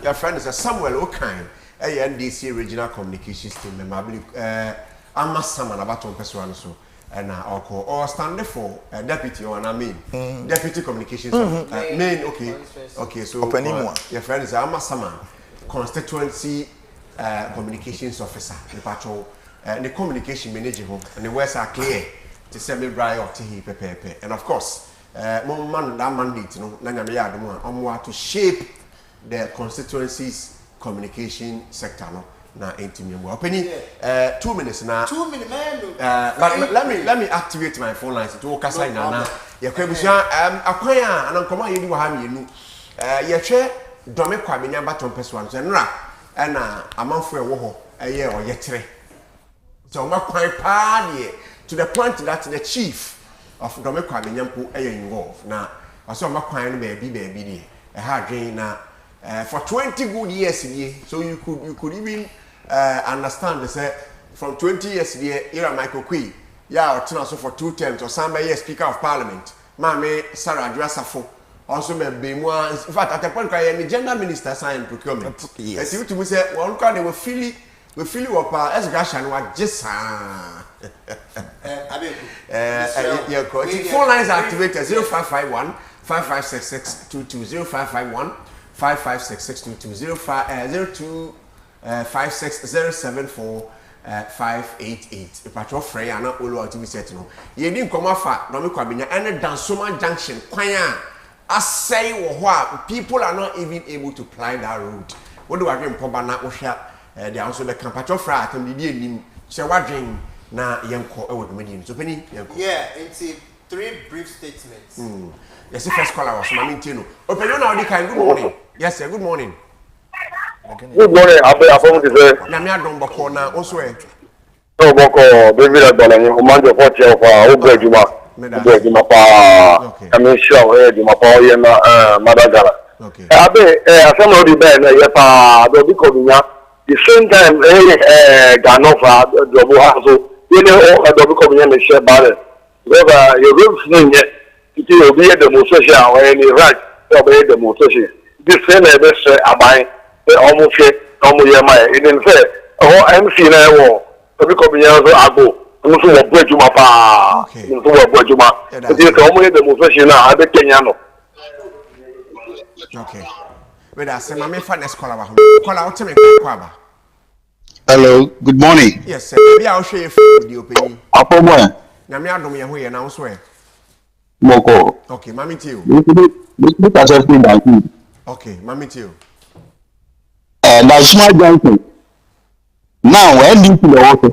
your friend is Samuel Okine, NDC regional communications team member. I'm someone about to person so. And or stand for deputy or I mean deputy communications main okay so your friend is Amasaman constituency communications officer the patrol the communication manager and the words are clear to send me right up to he pepe and of course man that mandate no na nyame ya adom to shape the constituency's communication sector no na entimi openi 2 minutes na 2 minutes man but let me activate my phone lines to okasa na ye kwabusia akwan a anankoma ye di wa ha mienu ye hwe Dome-Kwabenya baton person so nra na amanfo e wo ho eye oyetere so makwan pa de to the point that the chief of Dome-Kwabenya mpo eye involved na aso makwan no be bi de ha dwen na for 20 good years so you could even understand they say from 20 years here Michael Quay yeah or so for 2 terms or some year speaker of parliament mame Sarah Adwasafo also be more in fact at the point where the gender minister signed procurement yes you to say one can they will feel up as gashan wa jesa yeah phone lines activated 0551 556622 0551 556622 588 patro frey ana olu ultimate set no ye di nkoma fa Dome-Kwabenya ene Dansoma junction kwan a asai wo ho a people are not even able to ply that road what do I dream poba na wo hwa they also the patro frey atam bi enim se wadwen na yenko e wo dum so pani yenko yeah it's 3 brief statements yes the first caller was mama ntino opinion na odi kan good morning yes sir good morning. Good morning, Abang Tise. Nami adom bako na oswe. So bako David Adolani, Omando Forte of Obejuma. Obejuma pa. Kami show Juma pa yena Madagara. Okay. Abe asem no di be na ye pa Dome-Kwabenya. The same time Ganofa Dobu Haso. Yene Dome-Kwabenya me share bare. Because your rules nye it will be a demonstration or any right to be a demonstration. This same best abai almost almost my in fact MC na wo Dome-Kwabenya so ago nso wo Bejuma pa nso wo Bejuma it is almost demonstration na abe Kenya no okay we da say mama fa next caller wa caller o teme kwa ba hello good morning yes sir bia o hwe e video pay apomo na me adom ye ho ye na nso e Moko. Okay, mami tio. This is something that you. Okay, mami tio. That's small junction. Now, when you see the water,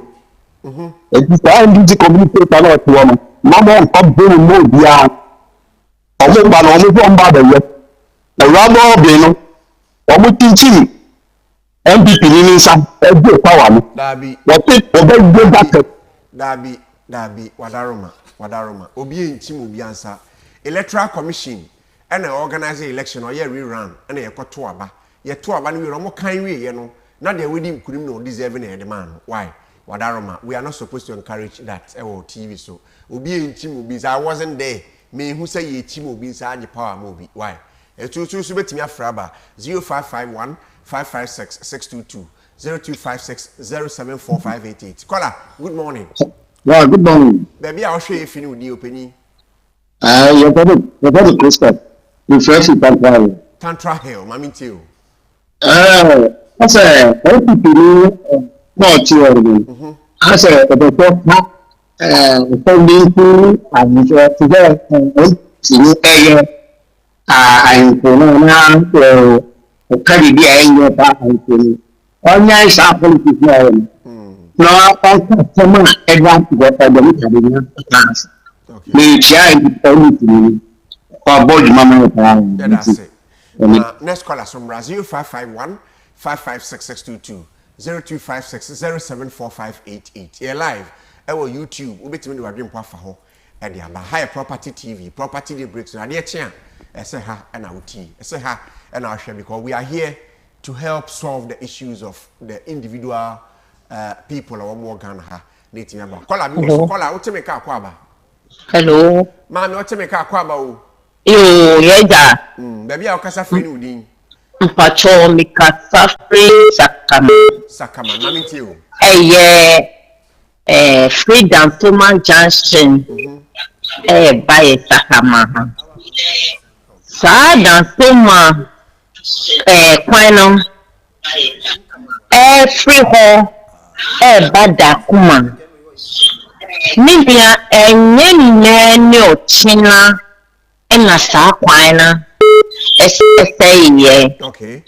it is time to communicate a lot to woman. Mama, come to know the ọmọ ìgbà náà ọmọ ìfọ̀n bá bẹ̀yẹ ọ̀rọ̀ àbọ̀ ọ̀bẹ̀ inú ọmọ kíntìn npp ní ní nsá ẹgbẹ́ ìpáwà mi wọ́n ti ọbẹ̀ gbé bàtẹ̀. Dàbí wadaroma obi yẹn nkyi mu obi ansa electoral commission ẹna organize election ọyẹ rerun ẹna yẹ kọ to aba yẹ to aba ni wíwọ ọmọ kan wíwọ yẹ no na deɛ wadi nkunim na deserve na yɛde man why wadaroma we are not supposed to encourage that ɛwɔ tv so obi yɛn nkyi mu obi I wasn't there me hu sɛ yɛ nkyi mu obi nsa agye power ma obi why etutu so betumi afra ba 0551 556 622 0256 0745888 Kola good morning. Yeah, good morning. Baby, I'll show you if you need opinion. You're very Christian. You fresh it Tantra Hill, Mammy Tio. That's a not you. I said, the doctor, funding to and today, I'm going to carry the anger back and online politics now. No, someone advance what I don't have class. Me child only or board mama. That's it. Next caller from Brazil 551 556 0256 0745888. You're live. Our YouTube. We bet me do a dream for ho. And the higher property TV, property Daybreak. So dear chair, I say her and our tea. I say her and our share because we are here to help solve the issues of the individual people or more Ghana ha native member. Call what make a kwaba. Hello. Mama, what make a kwaba o? Yo, yeah. Baby, I'll cast a free udin. Pacho, me kasa free Sakama, mami tio. Freedom Toma Junction. By Sakama. Sa Toma. Quanum. Free hall. Bada kuma. Nibia enye china ena sa kwana ye. Okay.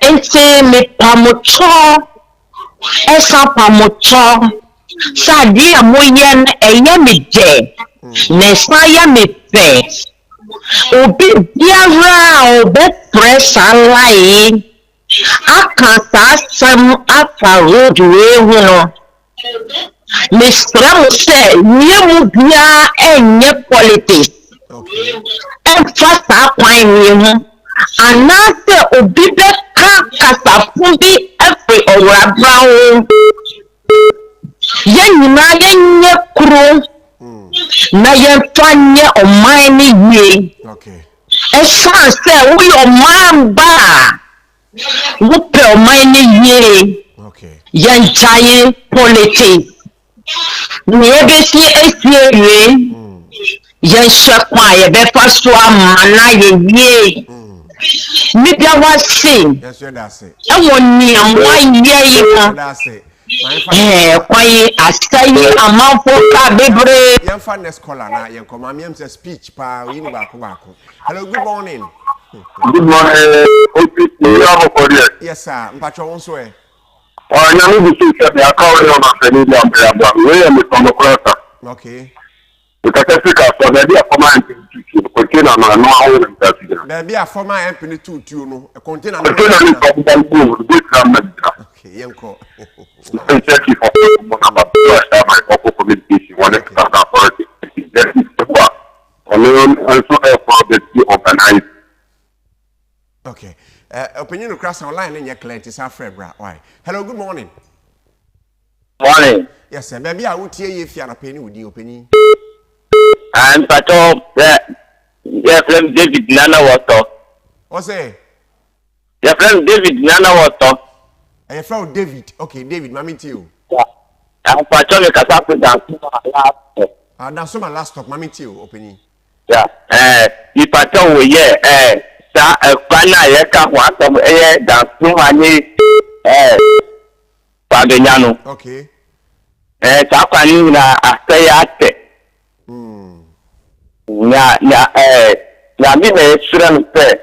Ente me pamocho esa pamocho sadi amoyen enye me je ne saya me pe obi biara obe fresh alai aka sam afa road we no Mr. Say, you bia enye politics. Okay. Fasa kwan you. Anase obi be ka kasafumbi every owra brown. Yen nyina yenye kuro. Na yen fanye omani ye. Okay. Esa say we oman ba. Wo pe omani ye. Okay. Yen chaye politics. Nebesi esiewe yeshakwa ye befa so amana ye nibia wase Yes, that's it. ewoni amwa ye no That's it. kwaye asaye amanfo ka bebre Yan fa next caller na yan come am say speech pa we ni ba ko. Hello, good morning. Good morning. Yes sir, mpacho won so e. Nyame bi si sɛ ya ka wɔ ma fɛ ni dia mbra we ya me kono krata. Okay. Ukatafika kwa baadhi ya command container na no awo na mtafika. Baby a former MP ni tutu no, a container no. Container ni kwa mbangu, this government. Okay, yenko. Thank you for number 2 my corporate communication one extra authority. That is the one. Alone also for the organize. Okay. Opinion across online in your client is afraid, why? Hello, good morning. Morning. Yes, sir. Baby, I would hear you if you are a penny with the opinion. I'm Pato. Your friend David Nana Water. What's it? Your friend David Nana Water. Your friend David. Okay, David, mommy to you. I'm Pato. Me kasa pe last. That's my last stop, mommy to you, opinion. Yeah. You Pato we sa kwana ye ka ho atom da so ani Kwabenya no. Okay. Sa kwani na asay ate. nya mi na esira no pe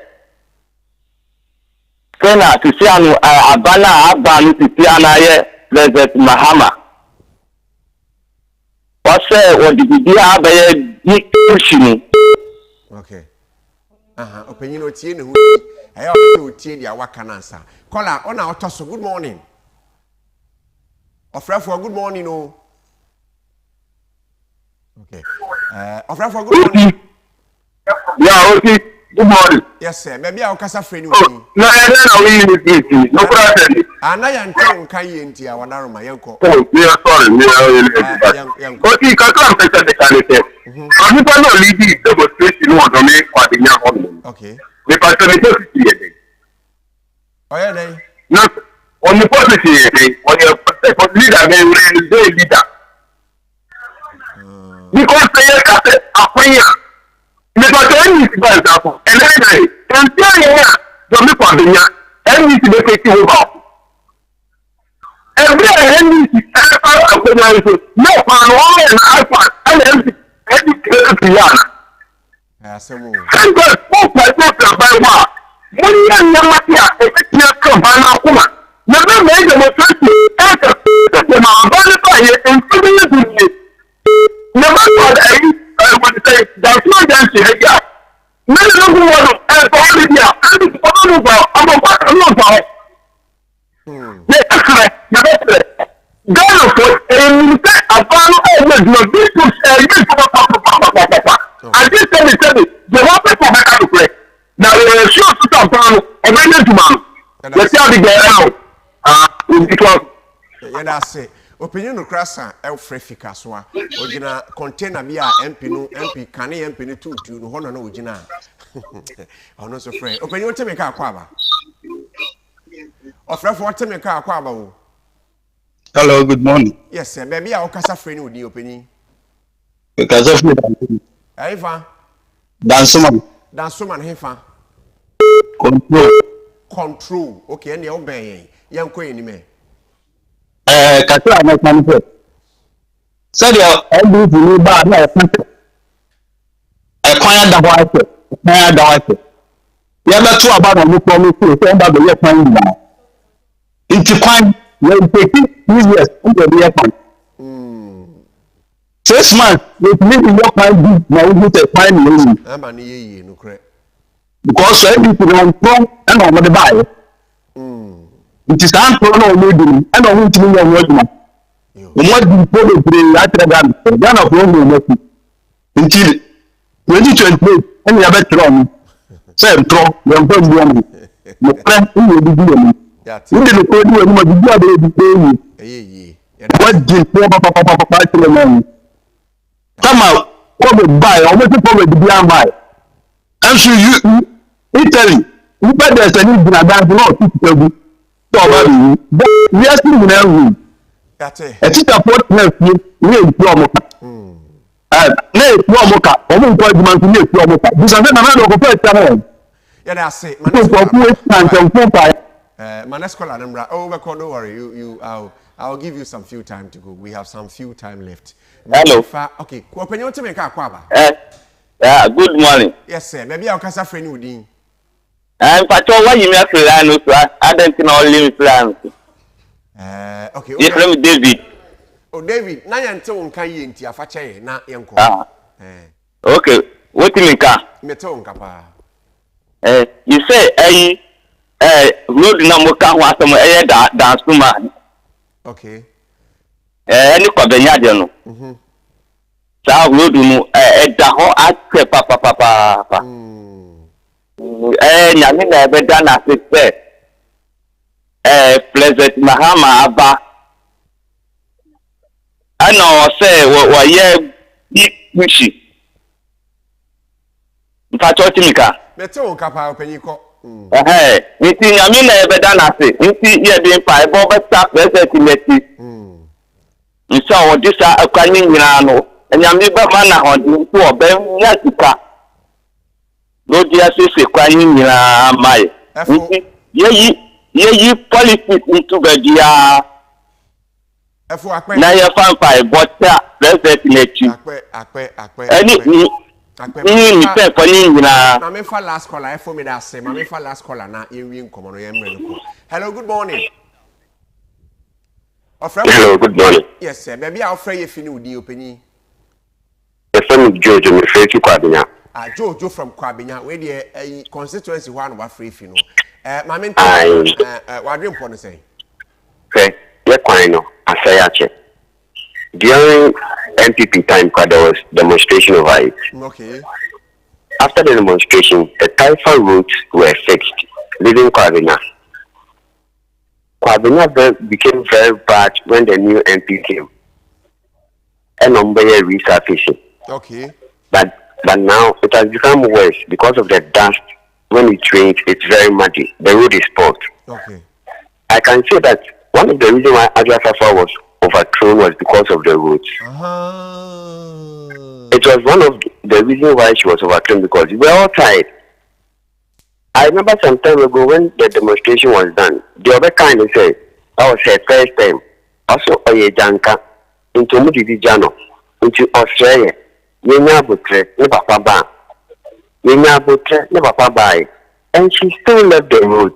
kana tisi anu abana abanu tisi anaye President Mahama wase wodibibi abaye dictation. Okay. Opinion otie ne hu ayo otie dia waka na nsa kola ona otoso good morning ofrafo good morning o. Okay. Ofrafo good morning. Yeah, okay. Good morning. Yes sir, maybe I okasa freni wi. No, na we need this. No problem. Ana ya nte nka ye nti a wana roma yenko. Oh, yeah, sorry. Okay, kakam pesa de kalite. Oni pa no lead demonstration won do me Kwabenya home. Okay. Me pa so me to see here. Oh yeah dey. No, on the position here, on your leader me leader. Because they are appointed. Me pa so ni ba example. And then do me Kwabenya, and ni be take over. Every NDC, no one and iPad, and every thank God, both my daughter by one. When you are not here, a come by now, never made a mistake, and and putting it. Never thought I would say, that's not dancing again. None of the one, and for all the I'm about Ghana for a panel of the business I just said the one people back to play. Now they are sure to some panel and then to man. Let's have the girl out. Yeah, that's it. Opinion no crasa el frefika so a ogina container bi a MP kan MP no tutu no hono na ogina. Ono so friend. Opinion tell me ka akwa ba. Ofrefo tell me ka akwa ba wo. Hello, good morning. Yes, sir. Baby, I okasa free ni odi opinion. Because of me. Aifa. Dansoman hefa. Control. Okay, and you obey. Yan ko ni me. Katra na kanse. Said your every ni ba na kanse. Kwanya da hwaite. Kwanya da hwaite. Ya beto aba na mu promise say ba be ye kwan ni. Inti kwan we take 2 years into the year. 6 months we live in your kwan na we take kwan ni. Aba ni ye no kre. Because everything on from and on the buy. It is time for no maybe and on which we are working. What do you put it after that? Ghana for no until 2028 and you have a tron. Say tron, you are going to be the friend who will be doing. You didn't put you and what you what did Papa come out, come buy, or what you probably be on buy. I'm sure you Italy, you better there's a need to advance not to but we are still in a room. That's it. A teacher put me in Promoka. Nay, Promoka, or one point man to make Promoka. This is another first time. Yeah, that's it. Manescola Nambra. Oh, don't worry. I'll give you some few time to go. We have some few time left. Hello. Okay. Opinion to make a kwaba. Yeah, good morning. Yes, sir. Maybe I'll cast a friend with you. I'm patrol what you make plan, I don't know limit plan. Okay. Yes, let me David. Oh, David, now you're telling Kayi into a fache, not young. Okay, what do you mean? Meton Kappa. You say, road number can want some dance to man. Okay. Any Kwabenya, no. Sa road no da ho akre papa. Nyame na be da na se President Mahama aba. Ana o se wo ye bishi. Mfa chochimika. Meto kapa opanyiko. Nti nyame na be da na se. Nti ye bi mfa e bo be sta President Leti. Nso o disa akwani nyina no. Nyame ba mana ho nti obe nya sika. No dia se kwani nyina mai. Nti ye politics into Bedia. Na ye fan five but President Leti. Akpe. Ni se ko ni nyina. Na me fa last caller for me that say, ma me fa last caller na yenwi nkomo no yemre no. Hello, good morning. Hello, good morning. Yes, sir. Baby, I'll fray you fini udi opini. The son of George, I'm afraid to Kwabenya. Jojo from Kwabenya, where the constituency one was free fino. My mentor, what do you want to say? Okay, yeah, quite I say, actually. During MPP time, there was demonstration over it. Okay. After the demonstration, the Taifa routes were fixed, leaving Kwabenya. Kwabenya became very bad when the new MP came. And Ombeya resurfacing. Okay. But now it has become worse because of the dust. When it rains, it's very muddy. The road is spoiled. Okay. I can say that one of the reasons why Ajafafa was overthrown was because of the roads. It was one of the reasons why she was overthrown because we were all tired. I remember some time ago when the demonstration was done, the other kind of said, that was her first time. Also, Oyejanka, into Mudivijano, into Australia, Yenya Butre, Nebapa Ba. Yenya Butre, Nebapa Ba. And she still left the road.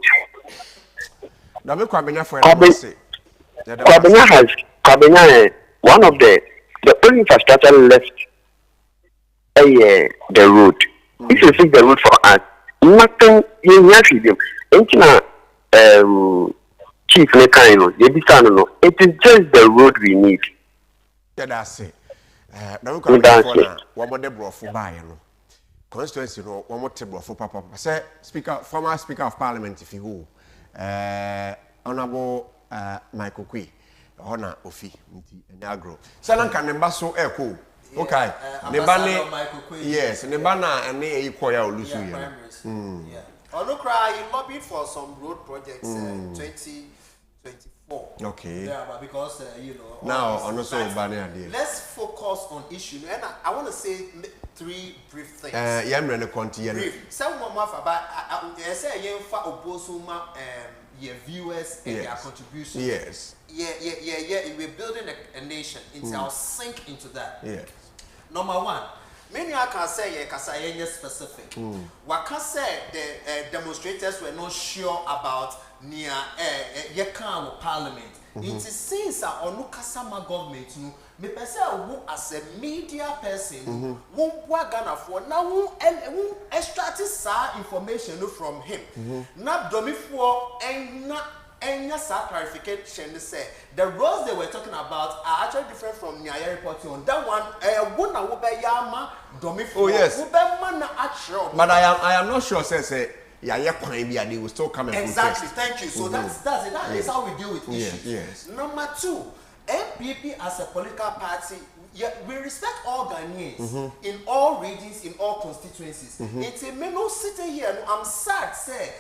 Kwabenya, one of the only infrastructure left the road. If you fix the road for us, nothing you actually do. Chief Nekano, it is just the road we need. Yeah, that's it. Now one more debra for buy constituency, one more table for Papa. Say, former Speaker of Parliament, if you who, Honorable Michael Kui, Honor Ofi, Nagro. Salanka Nembaso Echo. Okay. Yes, Nebana and Ne Koya Lusu. Yeah. Onukra, he lobbied for some road projects 2024. Okay. Yeah, but because now also let's focus on issue. And I want to say three brief things. Brief. Some more about I say you for Obosuma your viewers and their contributions. Yes. Yeah. We're building a nation. I'll sink into that. Yes. Number one. Many I can say specific. What can say the demonstrators were not sure about near Yekan Parliament. It is since our Onukasama government me person who as a media person who Ghana for now who extract information from him. Not domi for and clarification say the roads they were talking about are actually different from Nyaya reporting on that one. Oh yes. But I am not sure. Say they will still come and exactly. Thank you. So that's it. That is how we deal with issues. Yes. Number two, MPP as a political party. Yeah, we respect all Ghanaians in all regions, in all constituencies. It's a no sitting here. I'm sad, say.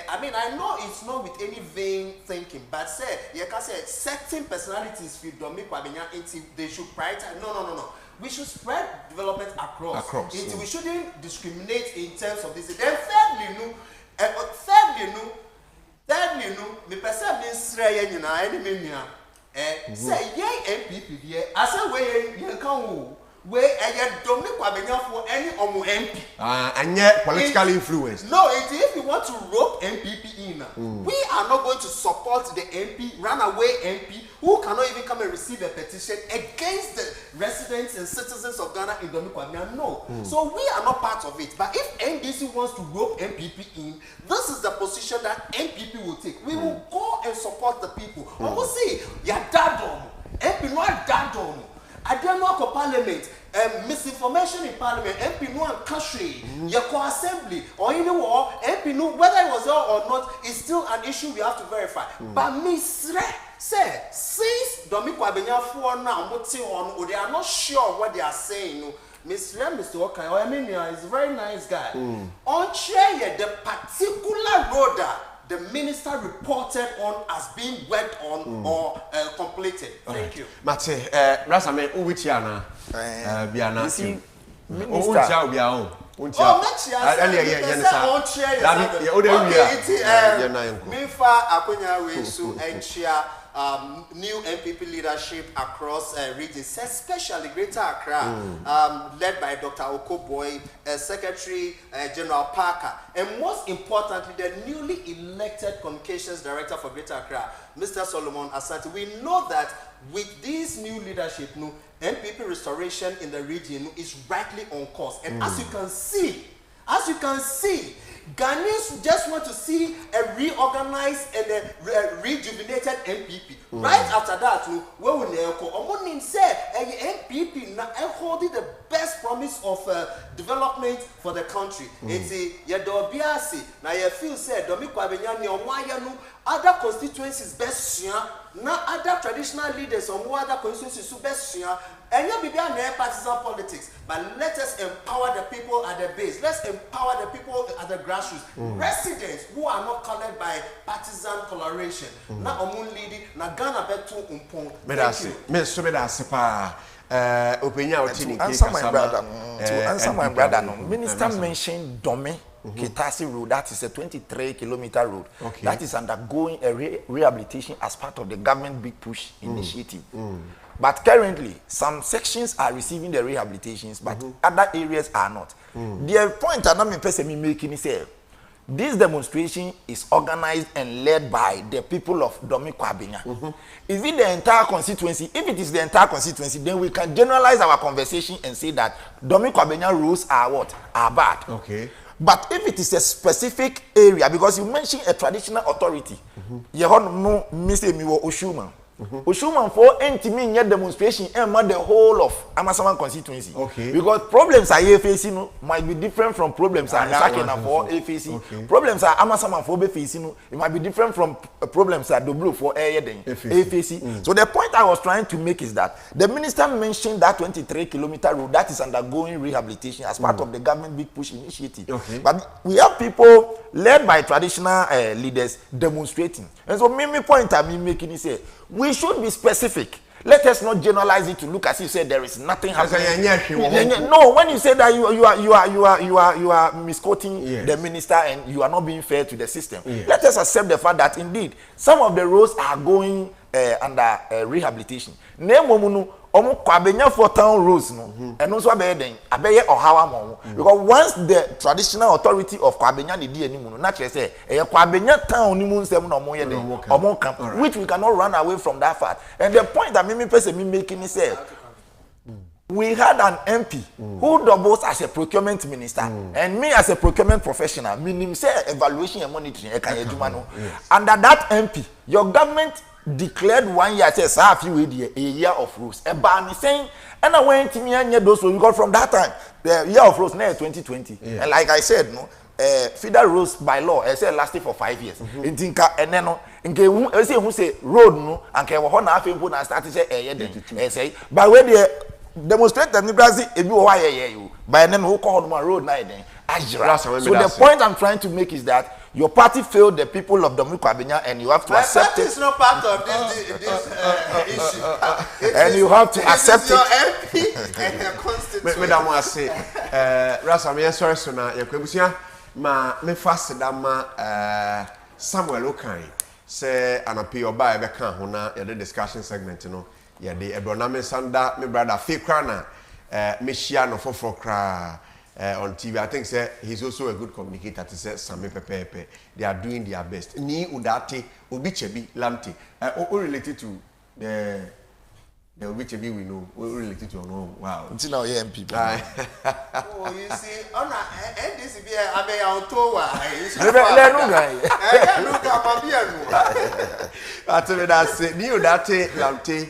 I mean, I know it's not with any vain thinking, but say, you can say certain personalities feel Dome-Kwabenya, they should prioritize. No. We should spread development across. We shouldn't discriminate in terms of this. Then thirdly, me person means say MPP there. I say where you can where Dome-Kwabenya for any MP. And yet politically influenced. No, if you want to rope MPP in, we are not going to support the MP, runaway MP, who cannot even come and receive a petition against the residents and citizens of Ghana in Dome-Kwabenya. No. So we are not part of it. But if NDC wants to rope MPP in, this is the position that MPP will take. We will go and support the people. We will see, yeah, dadom. MP not dadom. I don't know for Parliament, misinformation in Parliament, MP no and country, your assembly, or in the war, MP no, whether it was there or not, is still an issue we have to verify. But Miss say, since Dome-Kwabenya for now, or they are not sure what they are saying, Mr. Okay, I mean, he's a very nice guy. On chair, the particular road the minister reported on as being worked on or completed. Thank you. Mate, Rasame, Uwichiana, Biana, Minister. new MPP leadership across regions, especially Greater Accra, led by Dr. Okoboy, Secretary General Parker, and most importantly, the newly elected Communications Director for Greater Accra, Mr. Solomon Asante. We know that with this new leadership, MPP restoration in the region is rightly on course. And as you can see, Ghanaians just want to see a reorganized and a rejuvenated MPP. Right after that, we will say MPP now holding the best promise of development for the country. It's a now you feel said Dome-Kwabenya ni omwaya other constituencies best now other traditional leaders or more other constituencies best and you be partisan politics, but let us empower the people at the base. Let's empower the people at the grassroots. Residents who are not colored by partisan coloration. Na omun leading, na Ghana betu umpon. Thank you. To answer my brother, Minister mentioned Dome Kitasi Road. That is a 23-kilometer road. Okay. That is undergoing a rehabilitation as part of the government big push initiative. But currently, some sections are receiving the rehabilitations, but other areas are not. The point I'm making is this demonstration is organized and led by the people of Dome-Kwabenya. Is it the entire constituency? If it is the entire constituency, then we can generalize our conversation and say that Dome-Kwabenya rules are what? Are bad. Okay. But if it is a specific area, because you mentioned a traditional authority, you no Mr. Miwo Oshuma. Oshuma for intimate demonstration and the whole of Amasaman constituency. Okay. Because problems are facing might be different from problems are Sakena for AFC. Okay. Problems are Amasaman for facing it might be different from problems are Doblo for AFC. So the point I was trying to make is that the minister mentioned that 23-kilometer road that is undergoing rehabilitation as part of the government big push initiative. Okay. But we have people led by traditional leaders demonstrating. And so my point I'm making is we should be specific. Let us not generalize it to look as if you said there is nothing happening. No, when you say that you are misquoting the minister and you are not being fair to the system. Let us accept the fact that indeed some of the roads are going under rehabilitation. Kwabenya for town roads and also abeye ohawa mo because once the traditional authority of Kwabenya ni di animu naturally say Kwabenya town ni mu nsem na omo ye den omo camp, which we cannot run away from that fact. And the point that me person me making is we had an MP who doubles as a procurement minister and me as a procurement professional, meaning say evaluation and monitoring under that MP your government declared 1 year says a year of rules. A ban is saying, and I went to me and those because from that time the year of rules now 2020. And like I said, federal rules by law I said lasted for 5 years. And then who say road no and can one half people na start say say but when they demonstrate the Brazil if you why you by then who call my road now then so the point I'm trying to make is that your party failed the people of Dome-Kwabenya and you have to accept it. It's not part of this issue. And you have to accept it. Your MP and your constituency. Madam was say, Rasa, me sorry, so now your question, me fast dama Samuel Okai say an appeal by Becca Hona, the discussion segment, you know, the Ebroname Sanda, my brother Fikrana, Michiano for on TV. I think say he's also a good communicator to say Sami Pepe. They are doing their best. Ni Udate, Obichebi, Lamte. All related to the Obichebi we know. All related to no. Wow. Until now, MP. Oh, you see, on and this be a be on towa. That's it. Ni Udate, Lamte.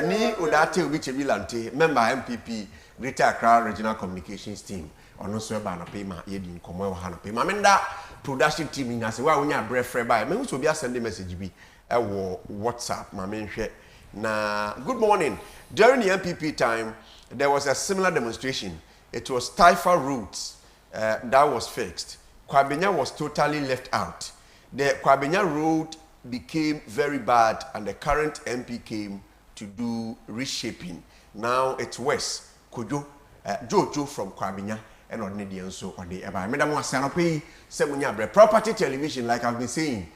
Ni Udate, Obichebi, Lamte. Member MPP, Greater Accra Regional Communications Team. Ono so ba na pay ma ye di nkomo e ha na pay ma menda production team nya se wa wonya brefre ba me so bia send message bi e wo WhatsApp ma me nhwe na good morning. During the MPP time there was a similar demonstration. It was Taifa routes that was fixed. Kwabenya was totally left out. The Kwabenya road became very bad and the current MP came to do reshaping. Now it's west. Kojo Jojo from Kwabenya and on the so or the Eba. Madam was pay Semunya property television, like I've been saying.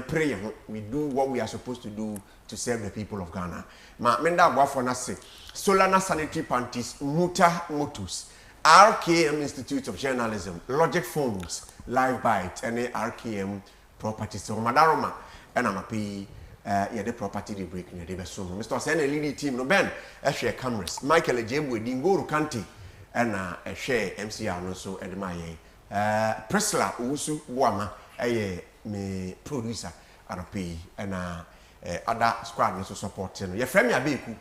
pray we do what we are supposed to do to serve the people of Ghana. Ma menda boafo na se Solar Sanitary Panties, Muta Motus, RKM Institute of Journalism, Logic Phones, Live Byte, and RKM Property. So Madaroma and I'm happy the property they break in the so Mr. Sen leading team no Ben share cameras. Michael Ejemwe Dingo Kanti and share MCR no so and my Priscilla Usu Wama me producer and pay and other squad no support. Your friend me abeku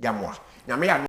Gamwa.